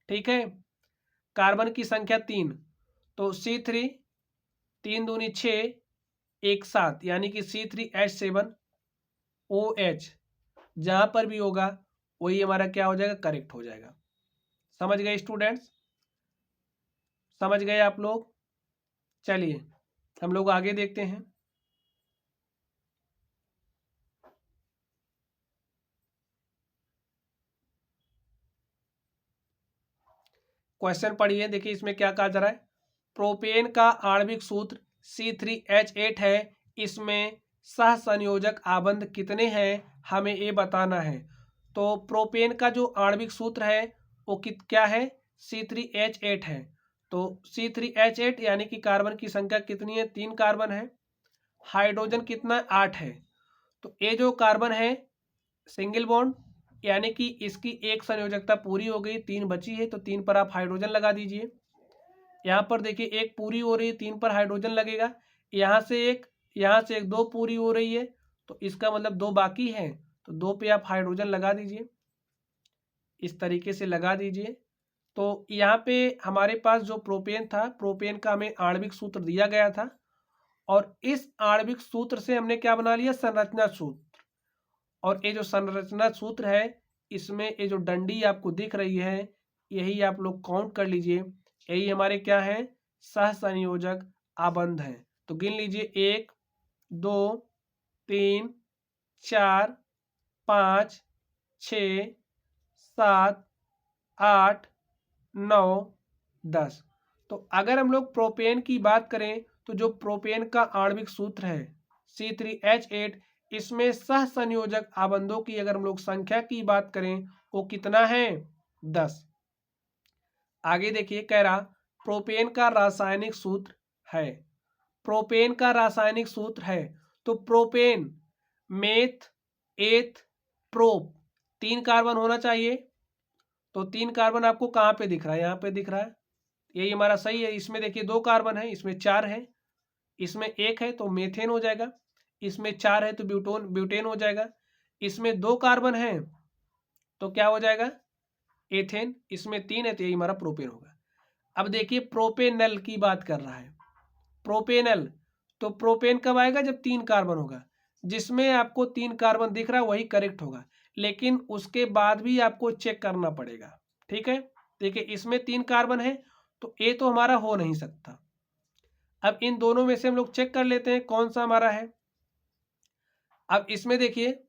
ठीक है, कार्बन की संख्या 3, तो C3, 3 दूनी 6, 1 7, यानी कि C3H7OH जहाँ पर भी होगा वही हमारा क्या हो जाएगा, करेक्ट हो जाएगा। समझ गए स्टूडेंट्स? समझ गए आप लोग? चलिए हम लोग आगे देखते हैं। क्वेश्चन पढ़िए, देखिए इसमें क्या कहा जा रहा है। प्रोपेन का आणविक सूत्र C3H8 है, इसमें सह संयोजक आबंध कितने हैं, हमें ये बताना है। तो प्रोपेन का जो आणविक सूत्र है वो क्या है, C3H8 है। तो C3H8 यानी कि कार्बन की संख्या कितनी है, 3 कार्बन है। हाइड्रोजन कितना, 8 है। तो ये जो कार्बन है सिंगल बॉन्ड, यानी कि इसकी एक संयोजकता पूरी हो गई, 3 बची है, तो 3 पर आप हाइड्रोजन लगा दीजिए। यहाँ पर देखिए एक पूरी हो रही है, 3 पर हाइड्रोजन लगेगा। यहाँ से एक, यहाँ से एक, 2 पूरी हो रही है, तो इसका मतलब 2 बाकी है, तो 2 पे आप हाइड्रोजन लगा दीजिए, इस तरीके से लगा दीजिए। तो यहाँ पे हमारे पास जो प्रोपेन था, प्रोपेन का हमें आणविक सूत्र दिया गया था, और इस आणविक सूत्र से हमने क्या बना लिया, संरचना सूत्र। और ये जो संरचना सूत्र है, इसमें ये जो डंडी आपको दिख रही है, यही आप लोग काउंट कर लीजिए, यही हमारे क्या है, सहसंयोजक आबंध है। तो गिन लीजिए, 1 2 3 4 5 6 7 8 9 10। तो अगर हम लोग प्रोपेन की बात करें, तो जो प्रोपेन का आणविक सूत्र है C3H8, इसमें सह संयोजक आबंधों की अगर हम लोग संख्या की बात करें, वो कितना है, 10। आगे देखिए, कह रहा प्रोपेन का रासायनिक सूत्र है, प्रोपेन का रासायनिक सूत्र है। तो प्रोपेन, मेथ, एथ, प्रोप, 3 कार्बन होना चाहिए। तो 3 कार्बन आपको कहाँ पे दिख रहा है, यहाँ पे दिख रहा है, यही हमारा सही है। इसमें देखिए 2 कार्बन है, इसमें 4 है, इसमें 1 है तो मेथेन हो जाएगा, इसमें 4 है तो ब्यूटेन हो जाएगा, इसमें 2 कार्बन है तो क्या हो जाएगा, एथेन, इसमें 3 है तो यही हमारा प्रोपेन होगा। अब देखिए प्रोपेनल की बात कर रहा है, प्रोपेनल, तो प्रोपेन कब आएगा, जब 3 कार्बन होगा। जिसमें आपको 3 कार्बन दिख रहा है वही करेक्ट होगा, लेकिन उसके बाद भी आपको चेक करना पड़ेगा, ठीक है। देखिए इसमें 3 कार्बन है तो ये तो हमारा हो नहीं सकता। अब इन दोनों में से हम लोग चेक कर लेते हैं कौन सा हमारा है। अब इसमें देखिए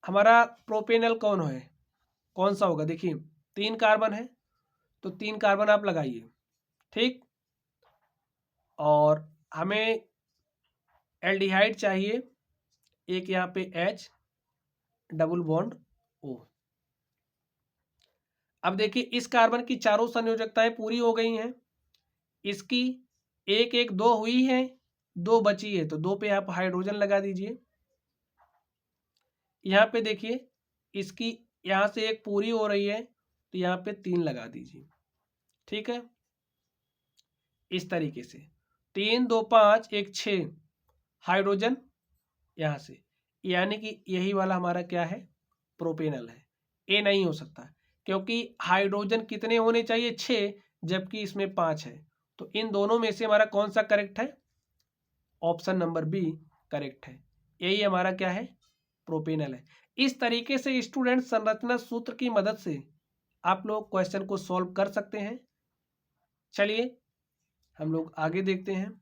हमारा प्रोपेनल कौन सा होगा, देखिए 3 कार्बन है तो 3 कार्बन आप लगाइए, ठीक। और हमें एल्डिहाइड चाहिए, एक यहाँ पे H, डबल बॉन्ड O। अब देखिए इस कार्बन की चारों संयोजकताएं पूरी हो गई हैं, इसकी 1 1 2 हुई है, 2 बची है, तो 2 पे आप हाइड्रोजन लगा दीजिए। यहाँ पे देखिए इसकी यहाँ से एक पूरी हो रही है, तो यहाँ पे 3 लगा दीजिए, ठीक है। इस तरीके से 3 2 5 1 6 हाइड्रोजन यहाँ से, यानी कि यही वाला हमारा क्या है, प्रोपेनल है। ए नहीं हो सकता, क्योंकि हाइड्रोजन कितने होने चाहिए, 6, जबकि इसमें 5 है। तो इन दोनों में से हमारा कौन सा करेक्ट है, ऑप्शन नंबर बी करेक्ट है, यही हमारा क्या है, प्रोपेनल है। इस तरीके से स्टूडेंट संरचना सूत्र की मदद से आप लोग क्वेश्चन को सॉल्व कर सकते हैं। चलिए हम लोग आगे देखते हैं।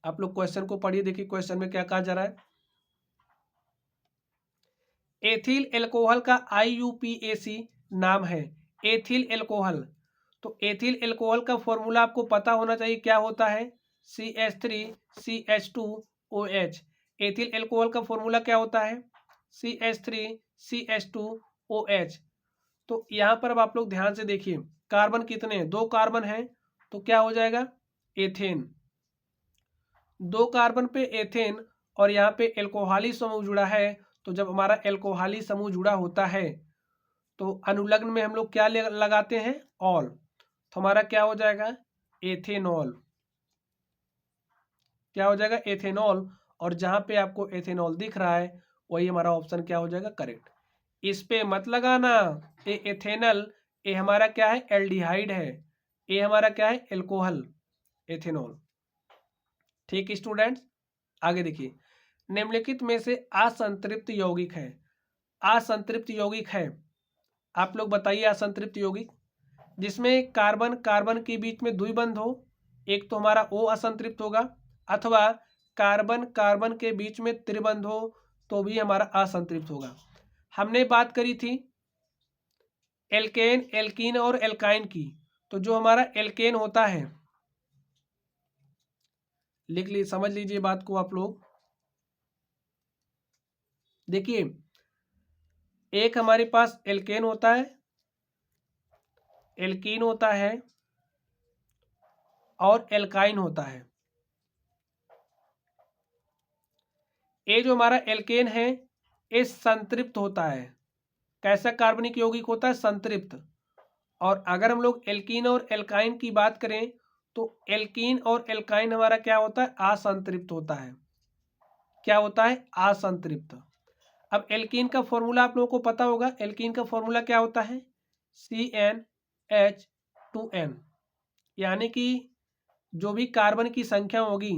आप लोग क्वेश्चन को पढ़िए, देखिए क्वेश्चन में क्या कहा जा रहा है। एथिल एल्कोहल का IUPAC नाम है, एथिल एल्कोहल। तो एथिल एल्कोहल का फॉर्मूला आपको पता होना चाहिए, क्या होता है, CH3CH2OH। एथिल एल्कोहल का फॉर्मूला क्या होता है, CH3CH2OH। तो यहाँ पर अब आप लोग ध्यान से देखिए, कार्बन कितने हैं, 2 कार्बन है, तो क्या हो जाएगा, एथेन। 2 कार्बन पे एथेन, और यहाँ पे एल्कोहली समूह जुड़ा है। तो जब हमारा एल्कोहली समूह जुड़ा होता है तो अनुलग्न में हम लोग क्या लगाते हैं, ऑल, तो हमारा क्या हो जाएगा, एथेनॉल। क्या हो जाएगा, एथेनॉल। और जहां पे आपको एथेनॉल दिख रहा है वही हमारा ऑप्शन क्या हो जाएगा, करेक्ट। इस पे मत लगाना, ये एथेनल, ये हमारा क्या है, एल्डिहाइड है, ये हमारा क्या है, एल्कोहल, एथेनॉल। ठीक स्टूडेंट्स, आगे देखिए, निम्नलिखित में से असंतृप्त यौगिक है, असंतृप्त यौगिक है आप लोग बताइए असंतृप्त यौगिक जिसमें कार्बन कार्बन के बीच में द्विबंध हो, एक तो हमारा O असंतृप्त होगा, अथवा कार्बन कार्बन के बीच में त्रिबंध हो तो भी हमारा असंतृप्त होगा। हमने बात करी थी एल्केन, एल्कीन और एल्काइन की, तो जो हमारा एल्केन होता है, लिख लीजिए, समझ लीजिए बात को आप लोग। देखिए, एक हमारे पास एल्केन होता है, एल्कीन होता है और एल्काइन होता है। ये जो हमारा एल्केन है ये संतृप्त होता है। कैसा कार्बनिक यौगिक होता है? संतृप्त। और अगर हम लोग एल्कीन और एल्काइन की बात करें तो एल्कीन और एल्काइन हमारा क्या होता है? असंतृप्त होता है। क्या होता है? असंतृप्त। अब एल्कीन का फॉर्मूला आप लोगों को पता होगा। एल्कीन का फॉर्मूला क्या होता है? CnH2n। यानी कि जो भी कार्बन की संख्या होगी,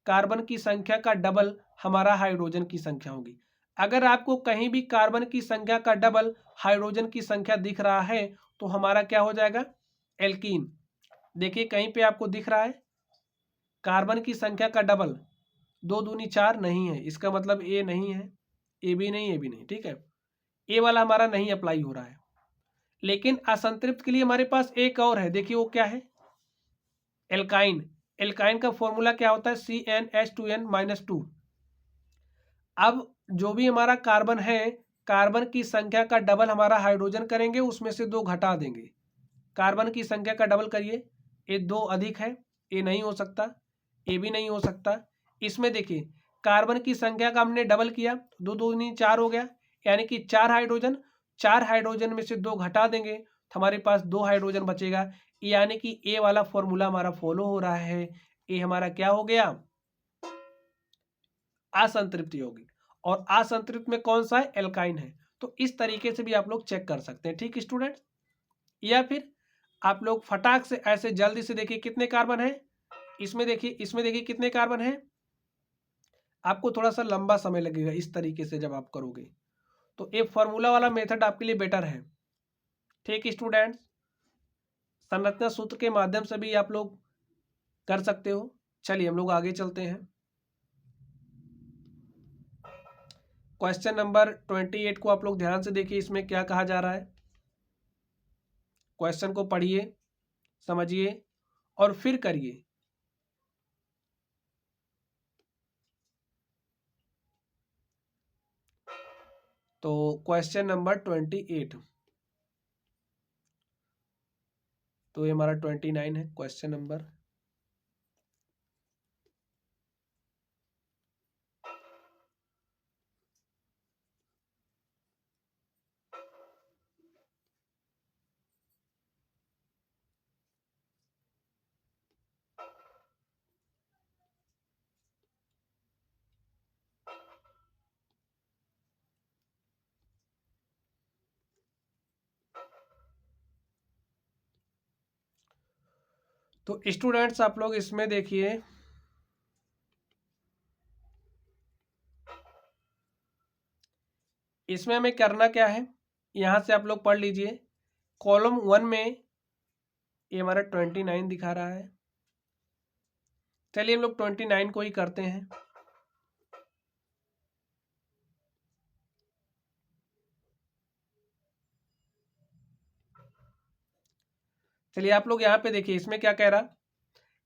कार्बन की संख्या का डबल हमारा हाइड्रोजन की संख्या होगी। अगर आपको कहीं भी कार्बन की संख्या का डबल हाइड्रोजन की संख्या दिख रहा है तो हमारा क्या हो जाएगा? एल्कीन। देखिए कहीं पे आपको दिख रहा है कार्बन की संख्या का डबल, 2 दूनी 4 नहीं है, इसका मतलब ए नहीं है, ए भी नहीं, ए भी नहीं, ठीक है। ए वाला हमारा नहीं अप्लाई हो रहा है। लेकिन असंतृप्त के लिए हमारे पास एक और है, देखिए वो क्या है? एल्काइन। एल्काइन का फॉर्मूला क्या होता है? CnH2n-2। अब जो भी हमारा कार्बन है, कार्बन की संख्या का डबल हमारा हाइड्रोजन करेंगे, उसमें से 2 घटा देंगे। कार्बन की संख्या का डबल करिए, ये 2 अधिक है, ये नहीं हो सकता, ये भी नहीं हो सकता। इसमें देखिए कार्बन की संख्या का हमने डबल किया, 2 दूनी 4 हो गया, यानी कि 4 हाइड्रोजन, 4 हाइड्रोजन में से 2 घटा देंगे तो हमारे पास 2 हाइड्रोजन बचेगा। यानी कि ए वाला फॉर्मूला हमारा फॉलो हो रहा है। ये हमारा क्या हो गया? असंतृप्त यौगिक। और असंतृप्त में कौन सा है? एल्काइन है। तो इस तरीके से भी आप लोग चेक कर सकते हैं, ठीक स्टूडेंट। या फिर आप लोग फटाक से ऐसे जल्दी से देखिए कितने कार्बन है इसमें, देखिए इसमें, देखिए कितने कार्बन है। आपको थोड़ा सा लंबा समय लगेगा इस तरीके से जब आप करोगे, तो एक फॉर्मूला वाला मेथड आपके लिए बेटर है, ठीक स्टूडेंट्स। संरचना सूत्र के माध्यम से भी आप लोग कर सकते हो। चलिए हम लोग आगे चलते हैं। क्वेश्चन नंबर 28 को आप लोग ध्यान से देखिए, इसमें क्या कहा जा रहा है। क्वेश्चन को पढ़िए, समझिए और फिर करिए। तो क्वेश्चन नंबर 28, तो ये हमारा 29 है क्वेश्चन नंबर। तो स्टूडेंट्स आप लोग इसमें देखिए, इसमें हमें करना क्या है, यहां से आप लोग पढ़ लीजिए। कॉलम 1 में ये हमारा 29 दिखा रहा है। चलिए हम लोग 29 को ही करते हैं। चलिए आप लोग यहाँ पे देखिए इसमें क्या कह रहा,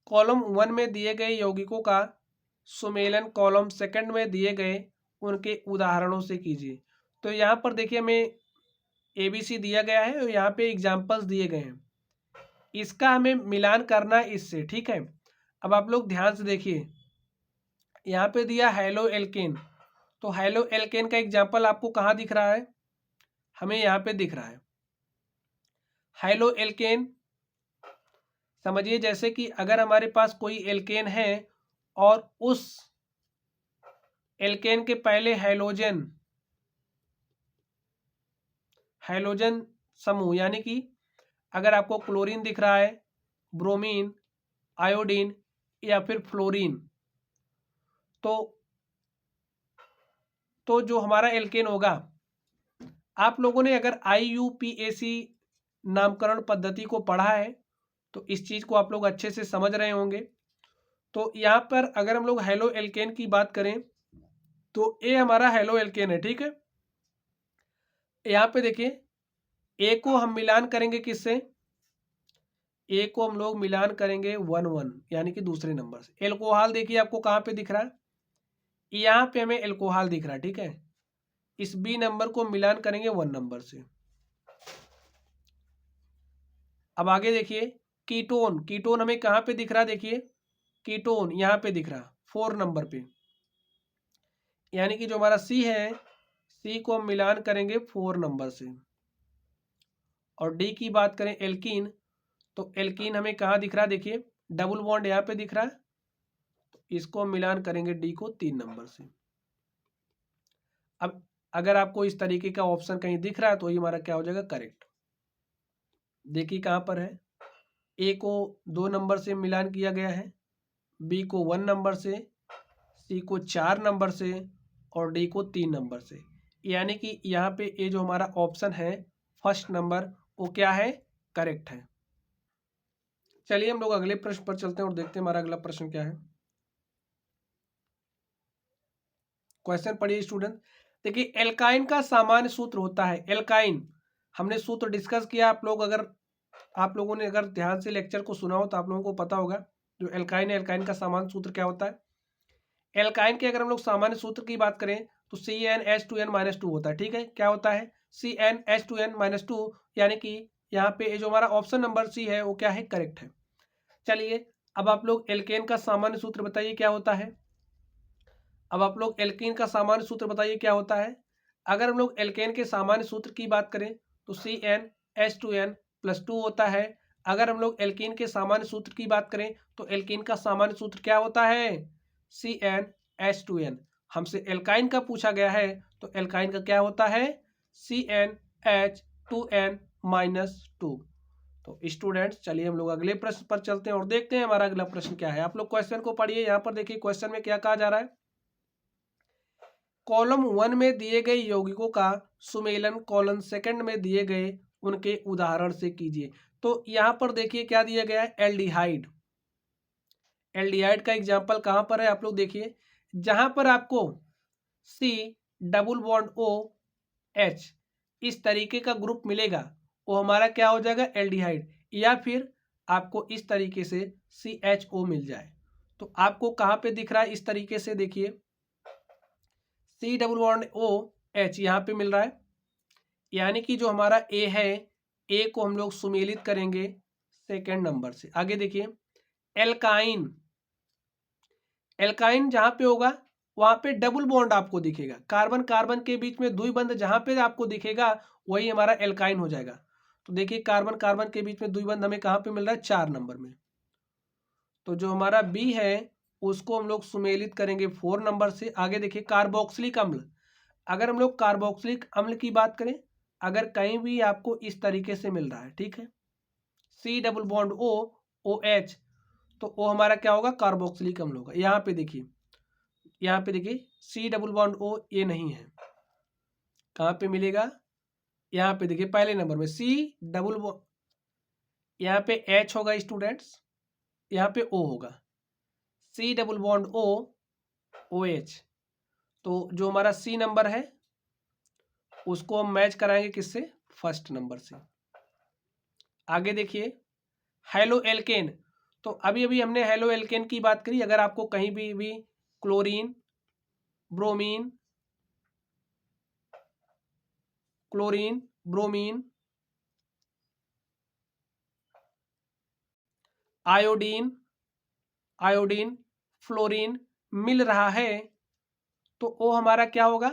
कॉलम 1 में दिए गए यौगिकों का सुमेलन कॉलम 2 में दिए गए उनके उदाहरणों से कीजिए। तो यहाँ पर देखिए हमें ABC दिया गया है और यहाँ पे एग्जाम्पल्स दिए गए हैं, इसका हमें मिलान करना है इससे, ठीक है। अब आप लोग ध्यान से देखिए, यहाँ पे दिया हेलो एल्केन, तो हेलो एल्केन का एग्जाम्पल आपको कहाँ दिख रहा है? हमें यहाँ पे दिख रहा है हेलो एल्केन। समझिए जैसे कि अगर हमारे पास कोई एल्केन है और उस एल्केन के पहले हैलोजन, हैलोजन समूह, यानी कि अगर आपको क्लोरीन दिख रहा है, ब्रोमीन, आयोडीन या फिर फ्लोरीन, तो जो हमारा एल्केन होगा, आप लोगों ने अगर IUPAC नामकरण पद्धति को पढ़ा है तो इस चीज को आप लोग अच्छे से समझ रहे होंगे। तो यहाँ पर अगर हम लोग हेलो एल्केन की बात करें तो ए हमारा हेलो एल्केन है, ठीक है। यहाँ पे देखिए ए को हम मिलान करेंगे किससे, ए को हम लोग मिलान करेंगे 1 1 यानी कि दूसरे नंबर से। एल्कोहल देखिए आपको कहाँ पे दिख रहा है, यहाँ पे हमें एल्कोहल दिख रहा है, ठीक है। इस बी नंबर को मिलान करेंगे 1 नंबर से। अब आगे देखिए कीटोन, कीटोन हमें कहाँ पे दिख रहा है, देखिए कीटोन यहाँ पे दिख रहा 4 नंबर पे, यानी कि जो हमारा सी है, सी को हम मिलान करेंगे 4 नंबर से। और डी की बात करें एल्कीन, तो एल्कीन हमें कहाँ दिख रहा है, देखिए डबल बॉन्ड यहाँ पे दिख रहा है, तो इसको हम मिलान करेंगे डी को 3 नंबर से। अब अगर आपको इस तरीके का ऑप्शन कहीं दिख रहा है तो ये हमारा क्या हो जाएगा, करेक्ट। देखिए कहाँ पर है, ए को 2 नंबर से मिलान किया गया है, बी को 1 नंबर से, सी को 4 नंबर से और डी को 3 नंबर से। यानी कि यहाँ पे ये जो हमारा ऑप्शन है फर्स्ट नंबर वो क्या है, करेक्ट है। चलिए हम लोग अगले प्रश्न पर चलते हैं और देखते हैं हमारा अगला प्रश्न क्या है। क्वेश्चन पढ़िए स्टूडेंट। देखिए एल्काइन का सामान्य सूत्र होता है, एल्काइन हमने सूत्र डिस्कस किया। आप लोग अगर आप लोगों ने अगर ध्यान से लेक्चर को सुना हो तो आप लोगों को पता होगा जो एल्काइन है, एल्काइन का सामान्य सूत्र क्या होता है। एल्काइन के अगर हम लोग सामान्य सूत्र की बात करें तो CnH2n-2 होता है, ठीक है। क्या होता है, CnH2n-2, यानी कि यहाँ पे जो हमारा ऑप्शन नंबर सी है वो क्या है, करेक्ट है। चलिए अब आप लोग एल्केन का सामान्य सूत्र बताइए क्या होता है। अब आप लोग एल्केन का सामान्य सूत्र बताइए क्या होता है। अगर हम लोग एल्केन के सामान्य सूत्र की बात करें तो CnH2n+2 होता है। अगर हम लोग एल्कीन के सामान्य सूत्र की बात करें तो एल्कीन का सामान्य सूत्र क्या होता है, CnH2n। हमसे एल्काइन का पूछा गया है तो एल्काइन का क्या होता है, CnH2n-2। तो स्टूडेंट्स चलिए हम लोग अगले प्रश्न पर चलते हैं और देखते हैं हमारा अगला प्रश्न क्या है। आप लोग क्वेश्चन को पढ़िए। यहाँ पर देखिए क्वेश्चन में क्या कहा जा रहा है, कॉलम 1 में दिए गए यौगिकों का सुमेलन कॉलम 2 में दिए गए उनके उदाहरण से कीजिए। तो यहाँ पर देखिए क्या दिया गया है, एल्डिहाइड। एल्डिहाइड का एग्जाम्पल कहाँ पर है, आप लोग देखिए जहां पर आपको C डबल बॉन्ड OH इस तरीके का ग्रुप मिलेगा वो हमारा क्या हो जाएगा, एल्डिहाइड। या फिर आपको इस तरीके से CHO मिल जाए तो आपको कहाँ पे दिख रहा है, इस तरीके से देखिए C डबल बॉन्ड OH यहाँ पे मिल रहा है। यानी कि जो हमारा ए है, ए को हम लोग सुमेलित करेंगे सेकेंड नंबर से। आगे देखिए एल्काइन, एल्काइन जहां पे होगा वहां पे डबल बॉन्ड आपको दिखेगा, कार्बन कार्बन के बीच में द्विबंध जहां पे आपको दिखेगा वही हमारा एल्काइन हो जाएगा। तो देखिए कार्बन कार्बन के बीच में द्विबंध हमें कहाँ पे मिल रहा है, 4 नंबर में। तो जो हमारा बी है उसको हम लोग सुमेलित करेंगे 4 नंबर से। आगे देखिए कार्बोक्सिलिक अम्ल, अगर हम लोग कार्बोक्सिलिक अम्ल की बात करें, अगर कहीं भी आपको इस तरीके से मिल रहा है, ठीक है, C डबल बॉन्ड OH, तो वो हमारा क्या होगा, कार्बोक्सिलिक अम्ल होगा। यहाँ पे देखिए, यहाँ पे देखिए C डबल बॉन्ड O ये नहीं है, कहाँ पे मिलेगा, यहाँ पे देखिए पहले नंबर में C डबल बॉन्ड, यहाँ पे H होगा स्टूडेंट्स, यहाँ पे O होगा, C डबल बॉन्ड OH। तो जो हमारा C नंबर है उसको हम मैच कराएंगे किससे, फर्स्ट नंबर से। आगे देखिए हेलो एल्केन, तो अभी अभी हमने हेलो एल्केन की बात करी। अगर आपको कहीं भी chlorine, bromine, chlorine, bromine, iodine, iodine, fluorine मिल रहा है तो वो हमारा क्या होगा,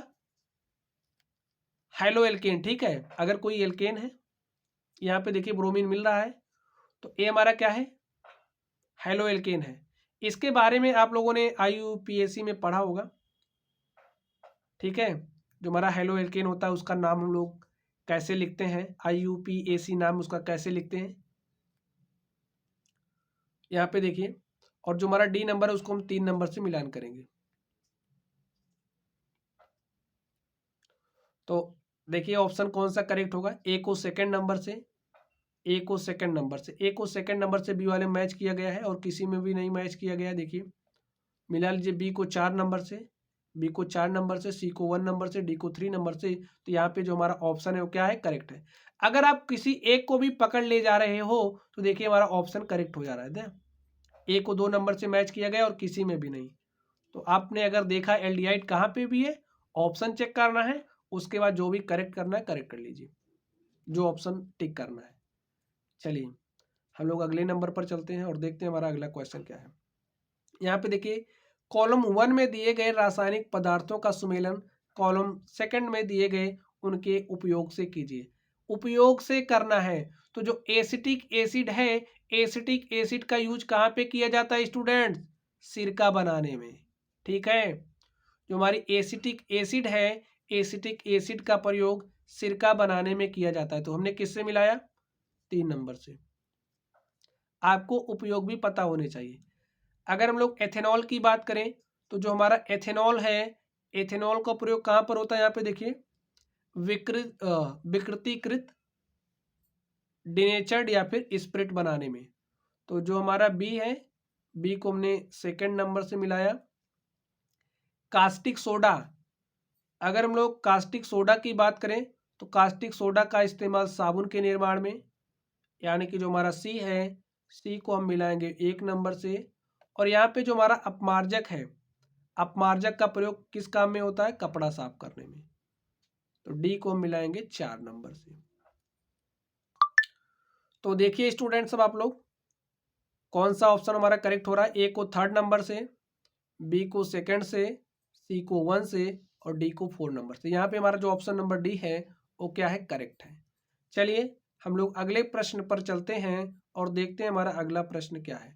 हेलो एल्केन, ठीक है। अगर कोई एल्केन है, यहाँ पे देखिए ब्रोमीन मिल रहा है तो ये हमारा क्या है, हेलो एल्केन है। इसके बारे में आप लोगों ने IUPAC में पढ़ा होगा, ठीक है। जो हमारा हेलो एल्केन होता है उसका नाम हम लोग कैसे लिखते हैं, IUPAC नाम उसका कैसे लिखते हैं, यहाँ पे देखिए। और जो हमारा डी नंबर है उसको हम 3 नंबर से मिलान करेंगे। तो देखिए ऑप्शन कौन सा करेक्ट होगा, ए को सेकंड नंबर से, ए को सेकंड नंबर से, ए को सेकंड नंबर से बी वाले मैच किया गया है और किसी में भी नहीं मैच किया गया है। देखिए मिला लीजिए, बी को 4 नंबर से, बी को 4 नंबर से, सी को 1 नंबर से, डी को 3 नंबर से। तो यहाँ पे जो हमारा ऑप्शन है वो क्या है, करेक्ट है। अगर आप किसी एक को भी पकड़ ले जा रहे हो तो देखिए हमारा ऑप्शन करेक्ट हो जा रहा है। ए को 2 नंबर से मैच किया गया और किसी में भी नहीं। तो आपने अगर देखा एल्डिहाइड कहाँ पे भी है, ऑप्शन चेक करना है, उसके बाद जो भी करेक्ट करना है करेक्ट कर लीजिए, जो ऑप्शन टिक करना है। चलिए हम लोग अगले नंबर पर चलते हैं और देखते हैं हमारा अगला क्वेश्चन क्या है। यहाँ पे देखिए कॉलम 1 में दिए गए रासायनिक पदार्थों का सुमेलन कॉलम सेकंड में दिए गए उनके उपयोग से कीजिए। उपयोग से करना है तो जो एसिटिक एसिड है, एसिटिक एसिड का यूज कहाँ पे किया जाता है स्टूडेंट्स, सिरका बनाने में। ठीक है, जो हमारी एसिटिक एसिड है, एसिटिक एसिड का प्रयोग सिरका बनाने में किया जाता है। तो हमने किससे मिलाया, 3 नंबर से। आपको उपयोग भी पता होने चाहिए। अगर हम लोग एथेनॉल की बात करें तो जो हमारा एथेनॉल है, एथेनॉल का प्रयोग कहाँ पर होता है, यहाँ पे देखिए विकृतीकृत, डिनेचर्ड या फिर स्प्रिट बनाने में। तो जो हमारा बी है, बी को हमने सेकंड नंबर से मिलाया। कास्टिक सोडा, अगर हम लोग कास्टिक सोडा की बात करें तो कास्टिक सोडा का इस्तेमाल साबुन के निर्माण में, यानी कि जो हमारा सी है, सी को हम मिलाएंगे 1 नंबर से। और यहाँ पे जो हमारा अपमार्जक है, अपमार्जक का प्रयोग किस काम में होता है, कपड़ा साफ करने में। तो डी को हम मिलाएंगे 4 नंबर से। तो देखिए स्टूडेंट्स, सब आप लोग कौन सा ऑप्शन हमारा करेक्ट हो रहा है। ए को 3rd नंबर से, बी को 2nd से, सी को 1 से और डी को 4 नंबर से। यहाँ पे हमारा जो ऑप्शन नंबर डी है वो क्या है, करेक्ट है। चलिए हम लोग अगले प्रश्न पर चलते हैं और देखते हैं हमारा अगला प्रश्न क्या है।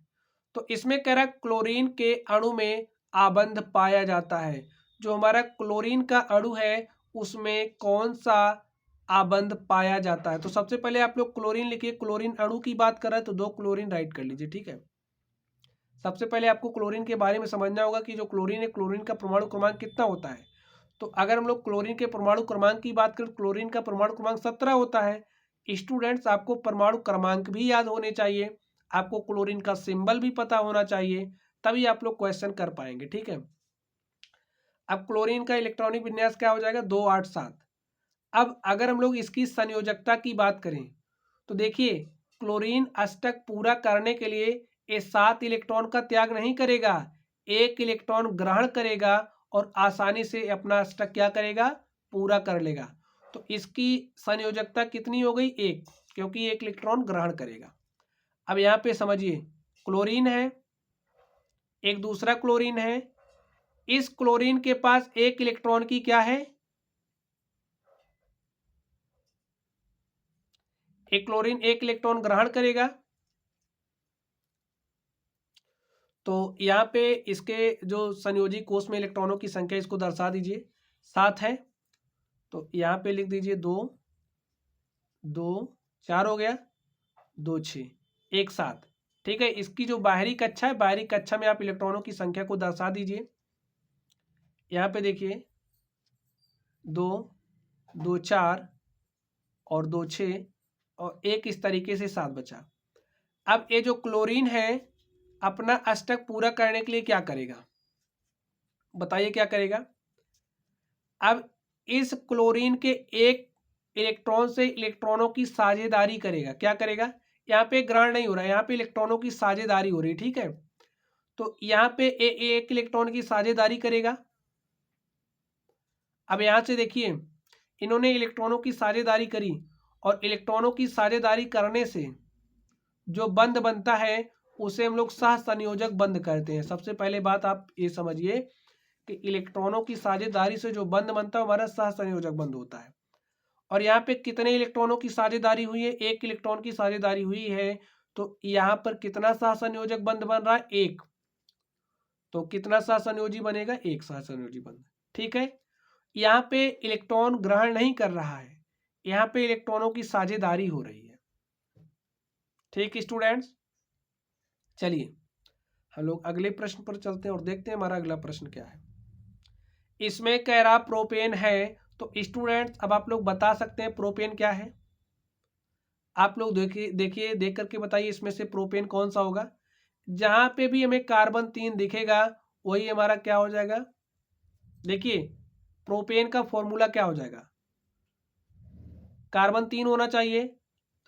तो इसमें कह रहा है क्लोरीन के अणु में आबंध पाया जाता है। जो हमारा क्लोरीन का अणु है उसमें कौन सा आबंध पाया जाता है। तो सबसे पहले आप लोग क्लोरीन लिखिए, क्लोरीन अणु की बात कर रहे हैं तो 2 क्लोरीन राइट कर लीजिए। ठीक है, सबसे पहले आपको क्लोरीन के बारे में समझना होगा कि जो क्लोरीन है, क्लोरीन का परमाणु क्रमांक कितना होता है। तो अगर हम लोग क्लोरीन के परमाणु क्रमांक की बात करें, क्लोरीन का परमाणु क्रमांक 17 होता है। स्टूडेंट्स, आपको परमाणु क्रमांक भी याद होने चाहिए, आपको क्लोरीन का सिंबल भी पता होना चाहिए, तभी आप लोग क्वेश्चन कर पाएंगे। ठीक है, अब क्लोरीन का इलेक्ट्रॉनिक विन्यास क्या हो जाएगा, 287। अब अगर हम लोग इसकी संयोजकता की बात करें तो देखिए क्लोरीन अष्टक पूरा करने के लिए ये 7 इलेक्ट्रॉन का त्याग नहीं करेगा, 1 इलेक्ट्रॉन ग्रहण करेगा और आसानी से अपना अष्टक क्या करेगा, पूरा कर लेगा। तो इसकी संयोजकता कितनी हो गई, 1, क्योंकि 1 इलेक्ट्रॉन ग्रहण करेगा। अब यहाँ पे समझिए, क्लोरीन है, एक दूसरा क्लोरीन है, इस क्लोरीन के पास 1 इलेक्ट्रॉन की क्या है, एक क्लोरीन 1 इलेक्ट्रॉन ग्रहण करेगा। तो यहाँ पे इसके जो संयोजी कोष में इलेक्ट्रॉनों की संख्या इसको दर्शा दीजिए, 7 है। तो यहाँ पे लिख दीजिए 2 2 4 हो गया, 2 6 1 7। ठीक है, इसकी जो बाहरी कक्षा है, बाहरी कक्षा में आप इलेक्ट्रॉनों की संख्या को दर्शा दीजिए। यहाँ पे देखिए 2 2 4 और 2 6 और 1 इस तरीके से 7 बचा। अब ये जो क्लोरीन है अपना अष्टक पूरा करने के लिए क्या करेगा, बताइए क्या करेगा। अब इस क्लोरीन के 1 इलेक्ट्रॉन से इलेक्ट्रॉनों की साझेदारी करेगा। क्या करेगा, यहाँ पे ग्रहण नहीं हो रहा है, यहाँ पे इलेक्ट्रॉनों की साझेदारी हो रही है। ठीक है, तो यहाँ पे 1 इलेक्ट्रॉन की साझेदारी करेगा। अब यहाँ से देखिए इन्होंने इलेक्ट्रॉनों की साझेदारी करी और इलेक्ट्रॉनों की साझेदारी करने से जो बंध बनता है उसे हम लोग सहसंयोजक बंध कहते हैं। सबसे पहले बात आप ये समझिए कि इलेक्ट्रॉनों की साझेदारी से जो बंध बनता है हमारा सहसंयोजक बंध होता है। और यहाँ पे कितने इलेक्ट्रॉनों की साझेदारी हुई है, 1 इलेक्ट्रॉन की साझेदारी हुई है। तो यहाँ पर कितना सहसंयोजक बंध बन रहा है, 1। तो कितना सहसंयोजी बनेगा, 1 सहसंयोजी बंध। ठीक है, यहाँ पे इलेक्ट्रॉन ग्रहण नहीं कर रहा है, यहाँ पे इलेक्ट्रॉनों की साझेदारी हो रही है। ठीक स्टूडेंट्स, चलिए हम लोग अगले प्रश्न पर चलते हैं और देखते हैं हमारा अगला प्रश्न क्या है। इसमें कह रहा प्रोपेन है तो स्टूडेंट्स अब आप लोग बता सकते हैं प्रोपेन क्या है। आप लोग देखिए देख करके बताइए इसमें से प्रोपेन कौन सा होगा। जहां पे भी हमें कार्बन 3 दिखेगा वही हमारा क्या हो जाएगा। देखिए प्रोपेन का फॉर्मूला क्या हो जाएगा, कार्बन 3 होना चाहिए।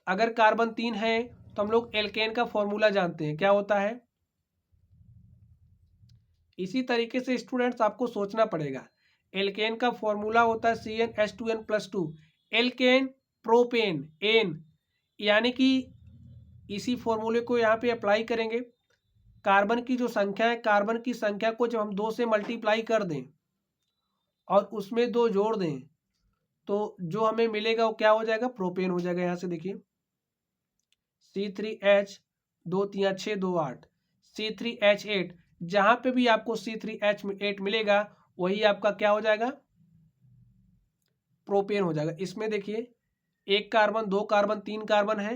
अगर कार्बन 3 है तो हम लोग एल्केन का फॉर्मूला जानते हैं क्या होता है। इसी तरीके से स्टूडेंट्स आपको सोचना पड़ेगा। एल्केन का फॉर्मूला होता है CnH2n+2। एल्केन प्रोपेन एन, यानी कि इसी फॉर्मूले को यहाँ पे अप्लाई करेंगे। कार्बन की जो संख्या है, कार्बन की संख्या को जब हम 2 से मल्टीप्लाई कर दें और उसमें 2 जोड़ दें तो जो हमें मिलेगा वो क्या हो जाएगा, प्रोपेन हो जाएगा। यहाँ से देखिए C3H 2 3 6 2 8 C3H8, जहां पे भी आपको C3H8 मिलेगा वही आपका क्या हो जाएगा, प्रोपेन हो जाएगा। इसमें देखिए 1 कार्बन 2 कार्बन 3 कार्बन है,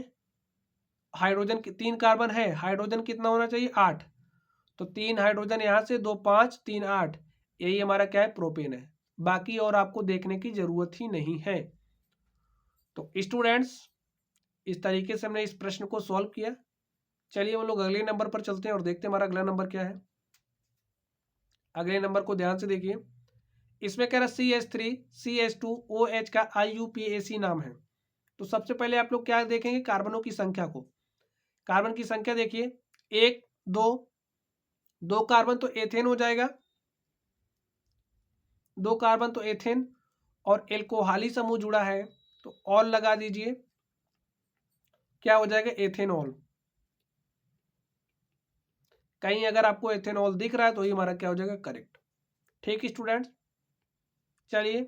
हाइड्रोजन 3 कार्बन है, हाइड्रोजन कितना होना चाहिए 8, तो 3 हाइड्रोजन यहाँ से 2 5 3 8, यही हमारा क्या है, प्रोपेन है। बाकी और आपको देखने की जरूरत ही नहीं है। तो स्टूडेंट्स इस तरीके से हमने इस प्रश्न को सॉल्व किया। चलिए हम लोग अगले नंबर पर चलते हैं और देखते हैं हमारा अगला नंबर क्या है। अगले नंबर को ध्यान से देखिए। इसमें कह रहा है CH3CH2OH का IUPAC नाम है। तो सबसे पहले आप लोग क्या देखेंगे, कार्बनों की संख्या को। कार्बन की संख्या देखिए 1 2, 2 कार्बन तो एथेन हो जाएगा, 2 कार्बन तो एथेन, और एल्कोहली समूह जुड़ा है तो ऑल लगा दीजिए, क्या हो जाएगा, एथेनॉल। कहीं अगर आपको एथेनॉल दिख रहा है तो ये हमारा क्या हो जाएगा, करेक्ट। ठीक स्टूडेंट्स, चलिए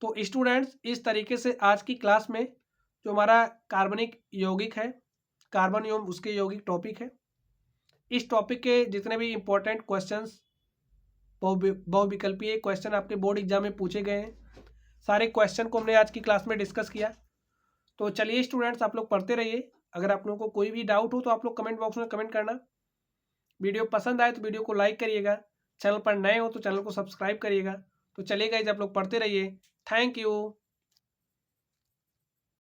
तो स्टूडेंट्स इस तरीके से आज की क्लास में जो हमारा कार्बनिक यौगिक है, कार्बन एवं उसके यौगिक टॉपिक है, इस टॉपिक के जितने भी इंपॉर्टेंट क्वेश्चंस, बहुविकल्पीय क्वेश्चन आपके बोर्ड एग्जाम में पूछे गए हैं, सारे क्वेश्चन को हमने आज की क्लास में डिस्कस किया। तो चलिए स्टूडेंट्स आप लोग पढ़ते रहिए। अगर आप लोगों को कोई भी डाउट हो तो आप लोग कमेंट बॉक्स में कमेंट करना। वीडियो पसंद आए तो वीडियो को लाइक करिएगा, चैनल पर नए हो तो चैनल को सब्सक्राइब करिएगा। तो चलिए गाइस आप लोग पढ़ते रहिए। Thank you.